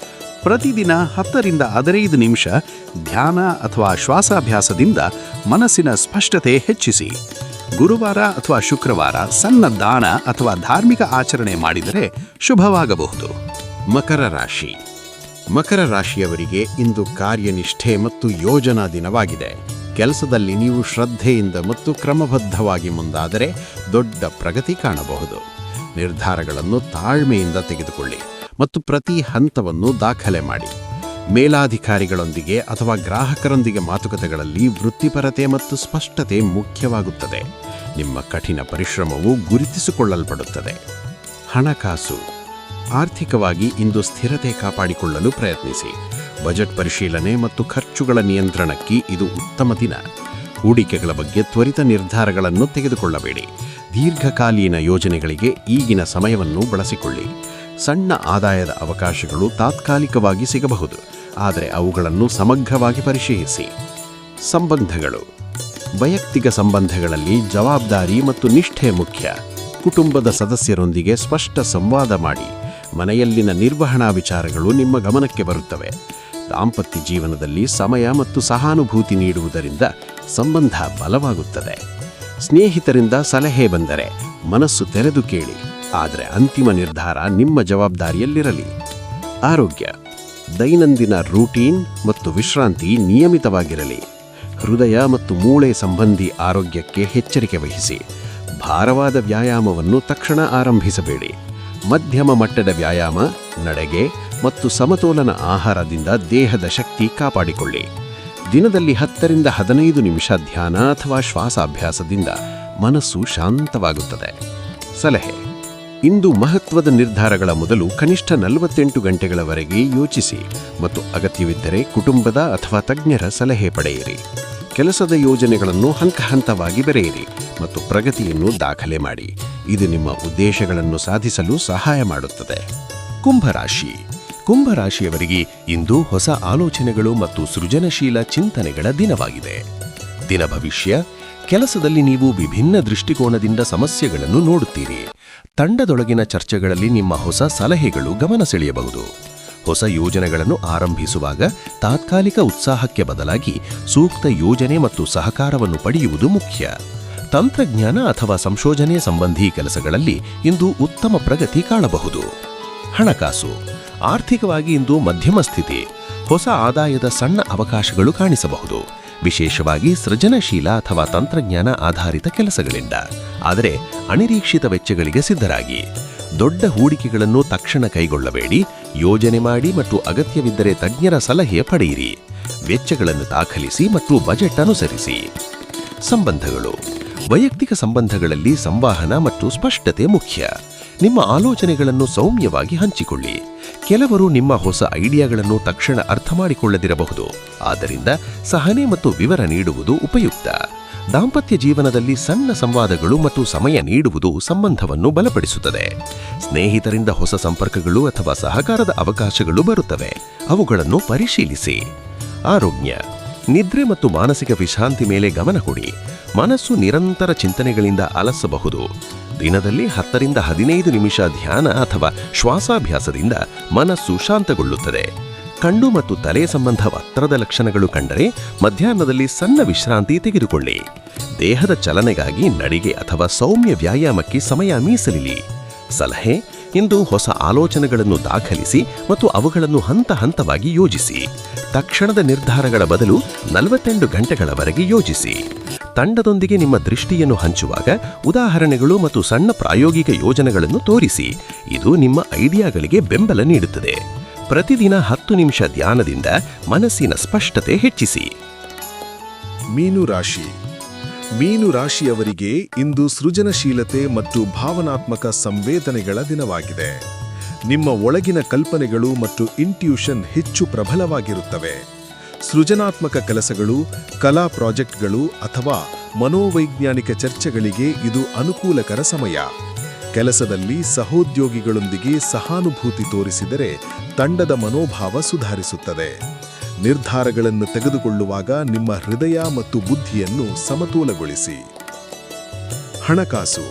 ಪ್ರತಿದಿನ 10 ರಿಂದ 15 ನಿಮಿಷ ಧ್ಯಾನ ಅಥವಾ ಶ್ವಾಸಾಭ್ಯಾಸದಿಂದ ಮನಸ್ಸಿನ ಸ್ಪಷ್ಟತೆ ಹೆಚ್ಚಿಸಿ. ಗುರುವಾರ ಅಥವಾ ಶುಕ್ರವಾರ ಸಣ್ಣ ದಾನ ಅಥವಾ ಧಾರ್ಮಿಕ ಆಚರಣೆ ಮಾಡಿದರೆ ಶುಭವಾಗಬಹುದು. ಮಕರ ರಾಶಿ. ಮಕರ ರಾಶಿಯವರಿಗೆ ಇಂದು ಕಾರ್ಯನಿಷ್ಠೆ ಮತ್ತು ಯೋಜನಾ ದಿನವಾಗಿದೆ. ಕೆಲಸದಲ್ಲಿ ನೀವು ಶ್ರದ್ಧೆಯಿಂದ ಮತ್ತು ಕ್ರಮಬದ್ಧವಾಗಿ ಮುಂದಾದರೆ ದೊಡ್ಡ ಪ್ರಗತಿ ಕಾಣಬಹುದು. ನಿರ್ಧಾರಗಳನ್ನು ತಾಳ್ಮೆಯಿಂದ ತೆಗೆದುಕೊಳ್ಳಿ ಮತ್ತು ಪ್ರತಿ ಹಂತವನ್ನು ದಾಖಲೆ ಮಾಡಿ. ಮೇಲಾಧಿಕಾರಿಗಳೊಂದಿಗೆ ಅಥವಾ ಗ್ರಾಹಕರೊಂದಿಗೆ ಮಾತುಕತೆಗಳಲ್ಲಿ ವೃತ್ತಿಪರತೆ ಮತ್ತು ಸ್ಪಷ್ಟತೆ ಮುಖ್ಯವಾಗುತ್ತದೆ. ನಿಮ್ಮ ಕಠಿಣ ಪರಿಶ್ರಮವು ಗುರುತಿಸಿಕೊಳ್ಳಲ್ಪಡುತ್ತದೆ. ಹಣಕಾಸು. ಆರ್ಥಿಕವಾಗಿ ಇಂದು ಸ್ಥಿರತೆ ಕಾಪಾಡಿಕೊಳ್ಳಲು ಪ್ರಯತ್ನಿಸಿ. ಬಜೆಟ್ ಪರಿಶೀಲನೆ ಮತ್ತು ಖರ್ಚುಗಳ ನಿಯಂತ್ರಣಕ್ಕೆ ಇದು ಉತ್ತಮ ದಿನ. ಹೂಡಿಕೆಗಳ ಬಗ್ಗೆ ತ್ವರಿತ ನಿರ್ಧಾರಗಳನ್ನು ತೆಗೆದುಕೊಳ್ಳಬೇಡಿ. ದೀರ್ಘಕಾಲೀನ ಯೋಜನೆಗಳಿಗೆ ಈಗಿನ ಸಮಯವನ್ನು ಬಳಸಿಕೊಳ್ಳಿ. ಸಣ್ಣ ಆದಾಯದ ಅವಕಾಶಗಳು ತಾತ್ಕಾಲಿಕವಾಗಿ ಸಿಗಬಹುದು, ಆದರೆ ಅವುಗಳನ್ನು ಸಮಗ್ರವಾಗಿ ಪರಿಶೀಲಿಸಿ. ಸಂಬಂಧಗಳು. ವೈಯಕ್ತಿಕ ಸಂಬಂಧಗಳಲ್ಲಿ ಜವಾಬ್ದಾರಿ ಮತ್ತು ನಿಷ್ಠೆ ಮುಖ್ಯ. ಕುಟುಂಬದ ಸದಸ್ಯರೊಂದಿಗೆ ಸ್ಪಷ್ಟ ಸಂವಾದ ಮಾಡಿ. ಮನೆಯಲ್ಲಿನ ನಿರ್ವಹಣಾ ವಿಚಾರಗಳು ನಿಮ್ಮ ಗಮನಕ್ಕೆ ಬರುತ್ತವೆ. ದಾಂಪತ್ಯ ಜೀವನದಲ್ಲಿ ಸಮಯ ಮತ್ತು ಸಹಾನುಭೂತಿ ನೀಡುವುದರಿಂದ ಸಂಬಂಧ ಬಲವಾಗುತ್ತದೆ. ಸ್ನೇಹಿತರಿಂದ ಸಲಹೆ ಬಂದರೆ ಮನಸ್ಸು ತೆರೆದು ಕೇಳಿ, ಆದರೆ ಅಂತಿಮ ನಿರ್ಧಾರ ನಿಮ್ಮ ಜವಾಬ್ದಾರಿಯಲ್ಲಿರಲಿ. ಆರೋಗ್ಯ. ದೈನಂದಿನ ರೂಟೀನ್ ಮತ್ತು ವಿಶ್ರಾಂತಿ ನಿಯಮಿತವಾಗಿರಲಿ. ಹೃದಯ ಮತ್ತು ಮೂಳೆ ಸಂಬಂಧಿ ಆರೋಗ್ಯಕ್ಕೆ ಎಚ್ಚರಿಕೆ ವಹಿಸಿ. ಭಾರವಾದ ವ್ಯಾಯಾಮವನ್ನು ತಕ್ಷಣ ಆರಂಭಿಸಬೇಡಿ. ಮಧ್ಯಮ ಮಟ್ಟದ ವ್ಯಾಯಾಮ, ನಡೆಗೆ ಮತ್ತು ಸಮತೋಲನ ಆಹಾರದಿಂದ ದೇಹದ ಶಕ್ತಿ ಕಾಪಾಡಿಕೊಳ್ಳಿ. ದಿನದಲ್ಲಿ 10 ರಿಂದ 15 ನಿಮಿಷ ಧ್ಯಾನ ಅಥವಾ ಶ್ವಾಸಾಭ್ಯಾಸದಿಂದ ಮನಸ್ಸು ಶಾಂತವಾಗುತ್ತದೆ. ಸಲಹೆ: ಇಂದು ಮಹತ್ವದ ನಿರ್ಧಾರಗಳ ಮೊದಲು ಕನಿಷ್ಠ 48 ಗಂಟೆಗಳವರೆಗೆ ಯೋಚಿಸಿ ಮತ್ತು ಅಗತ್ಯವಿದ್ದರೆ ಕುಟುಂಬದ ಅಥವಾ ತಜ್ಞರ ಸಲಹೆ ಪಡೆಯಿರಿ. ಕೆಲಸದ ಯೋಜನೆಗಳನ್ನು ಹಂತವಾಗಿ ಬರೆಯಿರಿ ಮತ್ತು ಪ್ರಗತಿಯನ್ನು ದಾಖಲೆ ಮಾಡಿ. ಇದು ನಿಮ್ಮ ಉದ್ದೇಶಗಳನ್ನು ಸಾಧಿಸಲು ಸಹಾಯ ಮಾಡುತ್ತದೆ. ಕುಂಭರಾಶಿ. ಕುಂಭರಾಶಿಯವರಿಗೆ ಇಂದು ಹೊಸ ಆಲೋಚನೆಗಳು ಮತ್ತು ಸೃಜನಶೀಲ ಚಿಂತನೆಗಳ ದಿನವಾಗಿದೆ. ದಿನ ಭವಿಷ್ಯ. ಕೆಲಸದಲ್ಲಿ ನೀವು ವಿಭಿನ್ನ ದೃಷ್ಟಿಕೋನದಿಂದ ಸಮಸ್ಯೆಗಳನ್ನು ನೋಡುತ್ತೀರಿ. ತಂಡದೊಳಗಿನ ಚರ್ಚೆಗಳಲ್ಲಿ ನಿಮ್ಮ ಹೊಸ ಸಲಹೆಗಳು ಗಮನ ಸೆಳೆಯಬಹುದು. ಹೊಸ ಯೋಜನೆಗಳನ್ನು ಆರಂಭಿಸುವಾಗ ತಾತ್ಕಾಲಿಕ ಉತ್ಸಾಹಕ್ಕೆ ಬದಲಾಗಿ ಸೂಕ್ತ ಯೋಜನೆ ಮತ್ತು ಸಹಕಾರವನ್ನು ಪಡೆಯುವುದು ಮುಖ್ಯ. ತಂತ್ರಜ್ಞಾನ ಅಥವಾ ಸಂಶೋಧನೆ ಸಂಬಂಧಿ ಕೆಲಸಗಳಲ್ಲಿ ಇಂದು ಉತ್ತಮ ಪ್ರಗತಿ ಕಾಣಬಹುದು. ಹಣಕಾಸು. ಆರ್ಥಿಕವಾಗಿ ಇಂದು ಮಧ್ಯಮ ಸ್ಥಿತಿ. ಹೊಸ ಆದಾಯದ ಸಣ್ಣ ಅವಕಾಶಗಳು ಕಾಣಿಸಬಹುದು, ವಿಶೇಷವಾಗಿ ಸೃಜನಶೀಲ ಅಥವಾ ತಂತ್ರಜ್ಞಾನ ಆಧಾರಿತ ಕೆಲಸಗಳಿಂದ. ಆದರೆ ಅನಿರೀಕ್ಷಿತ ವೆಚ್ಚಗಳಿಗೆ ಸಿದ್ಧರಾಗಿ. ದೊಡ್ಡ ಹೂಡಿಕೆಗಳನ್ನು ತಕ್ಷಣ ಕೈಗೊಳ್ಳಬೇಡಿ. ಯೋಜನೆ ಮಾಡಿ ಮತ್ತು ಅಗತ್ಯವಿದ್ದರೆ ತಜ್ಞರ ಸಲಹೆ ಪಡೆಯಿರಿ. ವೆಚ್ಚಗಳನ್ನು ದಾಖಲಿಸಿ ಮತ್ತು ಬಜೆಟ್ ಅನುಸರಿಸಿ. ಸಂಬಂಧಗಳು. ವೈಯಕ್ತಿಕ ಸಂಬಂಧಗಳಲ್ಲಿ ಸಂವಹನ ಮತ್ತು ಸ್ಪಷ್ಟತೆ ಮುಖ್ಯ. ನಿಮ್ಮ ಆಲೋಚನೆಗಳನ್ನು ಸೌಮ್ಯವಾಗಿ ಹಂಚಿಕೊಳ್ಳಿ. ಕೆಲವರು ನಿಮ್ಮ ಹೊಸ ಐಡಿಯಾಗಳನ್ನು ತಕ್ಷಣ ಅರ್ಥ ಮಾಡಿಕೊಳ್ಳದಿರಬಹುದು, ಆದ್ದರಿಂದ ಸಹನೆ ಮತ್ತು ವಿವರ ನೀಡುವುದು ಉಪಯುಕ್ತ. ದಾಂಪತ್ಯ ಜೀವನದಲ್ಲಿ ಸಣ್ಣ ಸಂವಾದಗಳು ಮತ್ತು ಸಮಯ ನೀಡುವುದು ಸಂಬಂಧವನ್ನು ಬಲಪಡಿಸುತ್ತದೆ. ಸ್ನೇಹಿತರಿಂದ ಹೊಸ ಸಂಪರ್ಕಗಳು ಅಥವಾ ಸಹಕಾರದ ಅವಕಾಶಗಳು ಬರುತ್ತವೆ, ಅವುಗಳನ್ನು ಪರಿಶೀಲಿಸಿ. ಆರೋಗ್ಯ. ನಿದ್ರೆ ಮತ್ತು ಮಾನಸಿಕ ವಿಶ್ರಾಂತಿ ಮೇಲೆ ಗಮನ ಕೊಡಿ. ಮನಸ್ಸು ನಿರಂತರ ಚಿಂತನೆಗಳಿಂದ ಅಲಸಬಹುದು. ದಿನದಲ್ಲಿ 10 ರಿಂದ 15 ನಿಮಿಷ ಧ್ಯಾನ ಅಥವಾ ಶ್ವಾಸಾಭ್ಯಾಸದಿಂದ ಮನಸ್ಸು ಶಾಂತಗೊಳ್ಳುತ್ತದೆ. ಕಣ್ಣು ಮತ್ತು ತಲೆ ಸಂಬಂಧ ಒತ್ತಡದ ಲಕ್ಷಣಗಳು ಕಂಡರೆ ಮಧ್ಯಾಹ್ನದಲ್ಲಿ ಸಣ್ಣ ವಿಶ್ರಾಂತಿ ತೆಗೆದುಕೊಳ್ಳಿ. ದೇಹದ ಚಲನೆಗಾಗಿ ನಡಿಗೆ ಅಥವಾ ಸೌಮ್ಯ ವ್ಯಾಯಾಮಕ್ಕೆ ಸಮಯ ಮೀಸಲಿಡಿ. ಸಲಹೆ: ಇಂದು ಹೊಸ ಆಲೋಚನೆಗಳನ್ನು ದಾಖಲಿಸಿ ಮತ್ತು ಅವುಗಳನ್ನು ಹಂತ ಹಂತವಾಗಿ ಯೋಜಿಸಿ. ತಕ್ಷಣದ ನಿರ್ಧಾರಗಳ ಬದಲು 48 ಗಂಟೆಗಳವರೆಗೆ ಯೋಜಿಸಿ. ತಂಡದೊಂದಿಗೆ ನಿಮ್ಮ ದೃಷ್ಟಿಯನ್ನು ಹಂಚುವಾಗ ಉದಾಹರಣೆಗಳು ಮತ್ತು ಸಣ್ಣ ಪ್ರಾಯೋಗಿಕ ಯೋಜನೆಗಳನ್ನು ತೋರಿಸಿ. ಇದು ನಿಮ್ಮ ಐಡಿಯಾಗಳಿಗೆ ಬೆಂಬಲ ನೀಡುತ್ತದೆ. ಪ್ರತಿದಿನ 10 ನಿಮಿಷ ಧ್ಯಾನದಿಂದ ಮನಸ್ಸಿನ ಸ್ಪಷ್ಟತೆ ಹೆಚ್ಚಿಸಿ. ಮೀನು ರಾಶಿ. ಮೀನು ರಾಶಿಯವರಿಗೆ ಇಂದು ಸೃಜನಶೀಲತೆ ಮತ್ತು ಭಾವನಾತ್ಮಕ ಸಂವೇದನೆಗಳ ದಿನವಾಗಿದೆ. ನಿಮ್ಮ ಒಳಗಿನ ಕಲ್ಪನೆಗಳು ಮತ್ತು ಇಂಟ್ಯೂಷನ್ ಹೆಚ್ಚು ಪ್ರಬಲವಾಗಿರುತ್ತವೆ. ಸೃಜನಾತ್ಮಕ ಕೆಲಸಗಳು, ಕಲಾ ಪ್ರಾಜೆಕ್ಟ್ಗಳು ಅಥವಾ ಮನೋವೈಜ್ಞಾನಿಕ ಚರ್ಚೆಗಳಿಗೆ ಇದು ಅನುಕೂಲಕರ ಸಮಯ. ಕೆಲಸದಲ್ಲಿ ಸಹೋದ್ಯೋಗಿಗಳೊಂದಿಗೆ ಸಹಾನುಭೂತಿ ತೋರಿಸಿದರೆ ತಂಡದ ಮನೋಭಾವ ಸುಧಾರಿಸುತ್ತದೆ. ನಿರ್ಧಾರಗಳನ್ನು ತೆಗೆದುಕೊಳ್ಳುವಾಗ ನಿಮ್ಮ ಹೃದಯ ಮತ್ತು ಬುದ್ಧಿಯನ್ನು ಸಮತೋಲಗೊಳಿಸಿ. ಹಣಕಾಸು.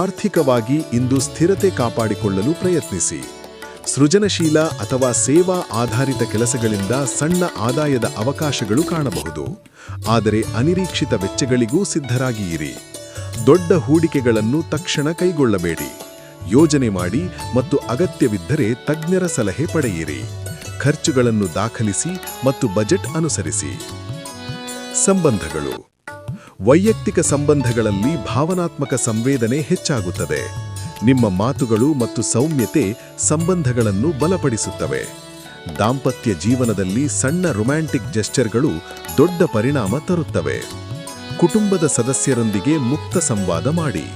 ಆರ್ಥಿಕವಾಗಿ ಇಂದು ಸ್ಥಿರತೆ ಕಾಪಾಡಿಕೊಳ್ಳಲು ಪ್ರಯತ್ನಿಸಿ. ಸೃಜನಶೀಲ ಅಥವಾ ಸೇವಾ ಆಧಾರಿತ ಕೆಲಸಗಳಿಂದ ಸಣ್ಣ ಆದಾಯದ ಅವಕಾಶಗಳು ಕಾಣಬಹುದು. ಆದರೆ ಅನಿರೀಕ್ಷಿತ ವೆಚ್ಚಗಳಿಗೂ ಸಿದ್ಧರಾಗಿ ಇರಿ. ದೊಡ್ಡ ಹೂಡಿಕೆಗಳನ್ನು ತಕ್ಷಣ ಕೈಗೊಳ್ಳಬೇಡಿ. ಯೋಜನೆ ಮಾಡಿ ಮತ್ತು ಅಗತ್ಯವಿದ್ದರೆ ತಜ್ಞರ ಸಲಹೆ ಪಡೆಯಿರಿ. ಖರ್ಚುಗಳನ್ನು ದಾಖಲಿಸಿ ಮತ್ತು ಬಜೆಟ್ ಅನುಸರಿಸಿ. ಸಂಬಂಧಗಳು. ವೈಯಕ್ತಿಕ ಸಂಬಂಧಗಳಲ್ಲಿ ಭಾವನಾತ್ಮಕ ಸಂವೇದನೆ ಹೆಚ್ಚಾಗುತ್ತದೆ. ನಿಮ್ಮ ಮಾತುಗಳು ಮತ್ತು ಸೌಮ್ಯತೆ ಸಂಬಂಧಗಳನ್ನು ಬಲಪಡಿಸುತ್ತವೆ. ದಾಂಪತ್ಯ ಜೀವನದಲ್ಲಿ ಸಣ್ಣ ರೊಮ್ಯಾಂಟಿಕ್ ಜೆಸ್ಚರ್ಗಳು ದೊಡ್ಡ ಪರಿಣಾಮ ತರುತ್ತವೆ. ಕುಟುಂಬದ ಸದಸ್ಯರೊಂದಿಗೆ ಮುಕ್ತ ಸಂವಾದ ಮಾಡಿ.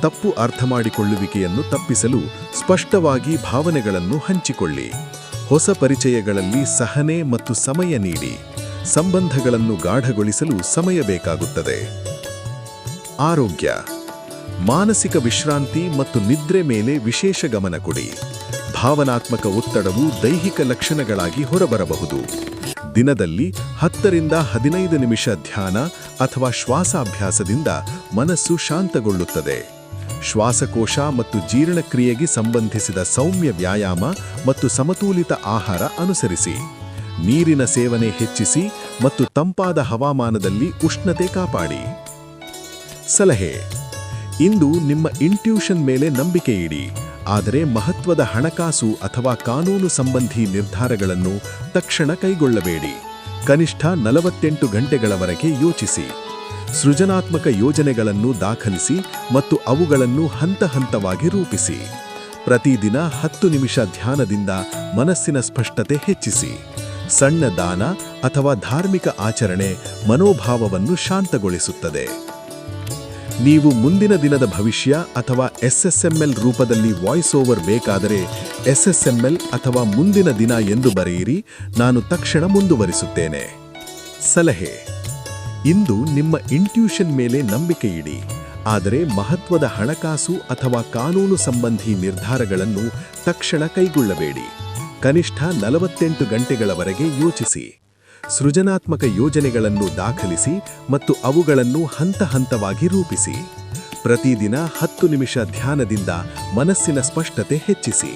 ತಪ್ಪು ಅರ್ಥಮಾಡಿಕೊಳ್ಳುವಿಕೆಯನ್ನು ತಪ್ಪಿಸಲು ಸ್ಪಷ್ಟವಾಗಿ ಭಾವನೆಗಳನ್ನು ಹಂಚಿಕೊಳ್ಳಿ. ಹೊಸ ಪರಿಚಯಗಳಲ್ಲಿ ಸಹನೆ ಮತ್ತು ಸಮಯ ನೀಡಿ. ಸಂಬಂಧಗಳನ್ನು ಗಾಢಗೊಳಿಸಲು ಸಮಯ ಬೇಕಾಗುತ್ತದೆ. ಆರೋಗ್ಯ. ಮಾನಸಿಕ ವಿಶ್ರಾಂತಿ ಮತ್ತು ನಿದ್ರೆ ಮೇಲೆ ವಿಶೇಷ ಗಮನ ಕೊಡಿ. ಭಾವನಾತ್ಮಕ ಒತ್ತಡವು ದೈಹಿಕ ಲಕ್ಷಣಗಳಾಗಿ ಹೊರಬರಬಹುದು. ದಿನದಲ್ಲಿ 10 ರಿಂದ 15 ನಿಮಿಷ ಧ್ಯಾನ ಅಥವಾ ಶ್ವಾಸಾಭ್ಯಾಸದಿಂದ ಮನಸ್ಸು ಶಾಂತಗೊಳ್ಳುತ್ತದೆ. ಶ್ವಾಸಕೋಶ ಮತ್ತು ಜೀರ್ಣಕ್ರಿಯೆಗೆ ಸಂಬಂಧಿಸಿದ ಸೌಮ್ಯ ವ್ಯಾಯಾಮ ಮತ್ತು ಸಮತೋಲಿತ ಆಹಾರ ಅನುಸರಿಸಿ. ನೀರಿನ ಸೇವನೆ ಹೆಚ್ಚಿಸಿ ಮತ್ತು ತಂಪಾದ ಹವಾಮಾನದಲ್ಲಿ ಉಷ್ಣತೆ ಕಾಪಾಡಿ. ಸಲಹೆ. ಇಂದು ನಿಮ್ಮ ಇಂಟ್ಯೂಷನ್ ಮೇಲೆ ನಂಬಿಕೆ ಇಡಿ, ಆದರೆ ಮಹತ್ವದ ಹಣಕಾಸು ಅಥವಾ ಕಾನೂನು ಸಂಬಂಧಿ ನಿರ್ಧಾರಗಳನ್ನು ತಕ್ಷಣ ಕೈಗೊಳ್ಳಬೇಡಿ. ಕನಿಷ್ಠ 48 ಗಂಟೆಗಳವರೆಗೆ ಯೋಚಿಸಿ. ಸೃಜನಾತ್ಮಕ ಯೋಜನೆಗಳನ್ನು ದಾಖಲಿಸಿ ಮತ್ತು ಅವುಗಳನ್ನು ಹಂತ ಹಂತವಾಗಿ ರೂಪಿಸಿ. ಪ್ರತಿದಿನ 10 ನಿಮಿಷ ಧ್ಯಾನದಿಂದ ಮನಸ್ಸಿನ ಸ್ಪಷ್ಟತೆ ಹೆಚ್ಚಿಸಿ. ಸಣ್ಣ ದಾನ ಅಥವಾ ಧಾರ್ಮಿಕ ಆಚರಣೆ ಮನೋಭಾವವನ್ನು ಶಾಂತಗೊಳಿಸುತ್ತದೆ. ನೀವು ಮುಂದಿನ ದಿನದ ಭವಿಷ್ಯ ಅಥವಾ SSML ರೂಪದಲ್ಲಿ ವಾಯ್ಸ್ ಓವರ್ ಬೇಕಾದರೆ SSML ಅಥವಾ ಮುಂದಿನ ದಿನ ಎಂದು ಬರೆಯಿರಿ. ನಾನು ತಕ್ಷಣ ಮುಂದುವರಿಸುತ್ತೇನೆ. ಸಲಹೆ. ಇಂದು ನಿಮ್ಮ ಇಂಟ್ಯೂಷನ್ ಮೇಲೆ ನಂಬಿಕೆ ಇಡಿ, ಆದರೆ ಮಹತ್ವದ ಹಣಕಾಸು ಅಥವಾ ಕಾನೂನು ಸಂಬಂಧಿ ನಿರ್ಧಾರಗಳನ್ನು ತಕ್ಷಣ ಕೈಗೊಳ್ಳಬೇಡಿ. ಕನಿಷ್ಠ 48 ಗಂಟೆಗಳವರೆಗೆ ಯೋಚಿಸಿ. ಸೃಜನಾತ್ಮಕ ಯೋಜನೆಗಳನ್ನು ದಾಖಲಿಸಿ ಮತ್ತು ಅವುಗಳನ್ನು ಹಂತ ಹಂತವಾಗಿ ರೂಪಿಸಿ. ಪ್ರತಿದಿನ 10 ನಿಮಿಷ ಧ್ಯಾನದಿಂದ ಮನಸ್ಸಿನ ಸ್ಪಷ್ಟತೆ ಹೆಚ್ಚಿಸಿ.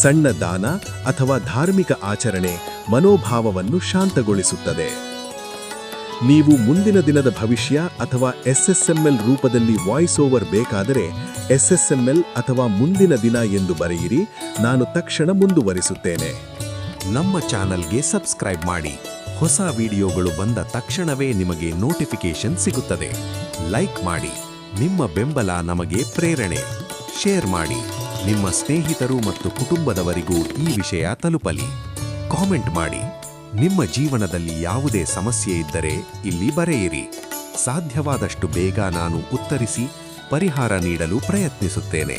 ಸಣ್ಣ ದಾನ ಅಥವಾ ಧಾರ್ಮಿಕ ಆಚರಣೆ ಮನೋಭಾವವನ್ನು ಶಾಂತಗೊಳಿಸುತ್ತದೆ. ನೀವು ಮುಂದಿನ ದಿನದ ಭವಿಷ್ಯ ಅಥವಾ SSML ರೂಪದಲ್ಲಿ ವಾಯ್ಸ್ ಓವರ್ ಬೇಕಾದರೆ SSML ಅಥವಾ ಮುಂದಿನ ದಿನ ಎಂದು ಬರೆಯಿರಿ. ನಾನು ತಕ್ಷಣ ಮುಂದುವರಿಸುತ್ತೇನೆ. ನಮ್ಮ ಚಾನಲ್ಗೆ ಸಬ್ಸ್ಕ್ರೈಬ್ ಮಾಡಿ. ಹೊಸ ವಿಡಿಯೋಗಳು ಬಂದ ತಕ್ಷಣವೇ ನಿಮಗೆ ನೋಟಿಫಿಕೇಶನ್ ಸಿಗುತ್ತದೆ. ಲೈಕ್ ಮಾಡಿ. ನಿಮ್ಮ ಬೆಂಬಲ ನಮಗೆ ಪ್ರೇರಣೆ. ಶೇರ್ ಮಾಡಿ. ನಿಮ್ಮ ಸ್ನೇಹಿತರು ಮತ್ತು ಕುಟುಂಬದವರಿಗೂ ಈ ವಿಷಯ ತಲುಪಲಿ. ಕಾಮೆಂಟ್ ಮಾಡಿ. ನಿಮ್ಮ ಜೀವನದಲ್ಲಿ ಯಾವುದೇ ಸಮಸ್ಯೆ ಇದ್ದರೆ ಇಲ್ಲಿ ಬರೆಯಿರಿ. ಸಾಧ್ಯವಾದಷ್ಟು ಬೇಗ ನಾನು ಉತ್ತರಿಸಿ ಪರಿಹಾರ ನೀಡಲು ಪ್ರಯತ್ನಿಸುತ್ತೇನೆ.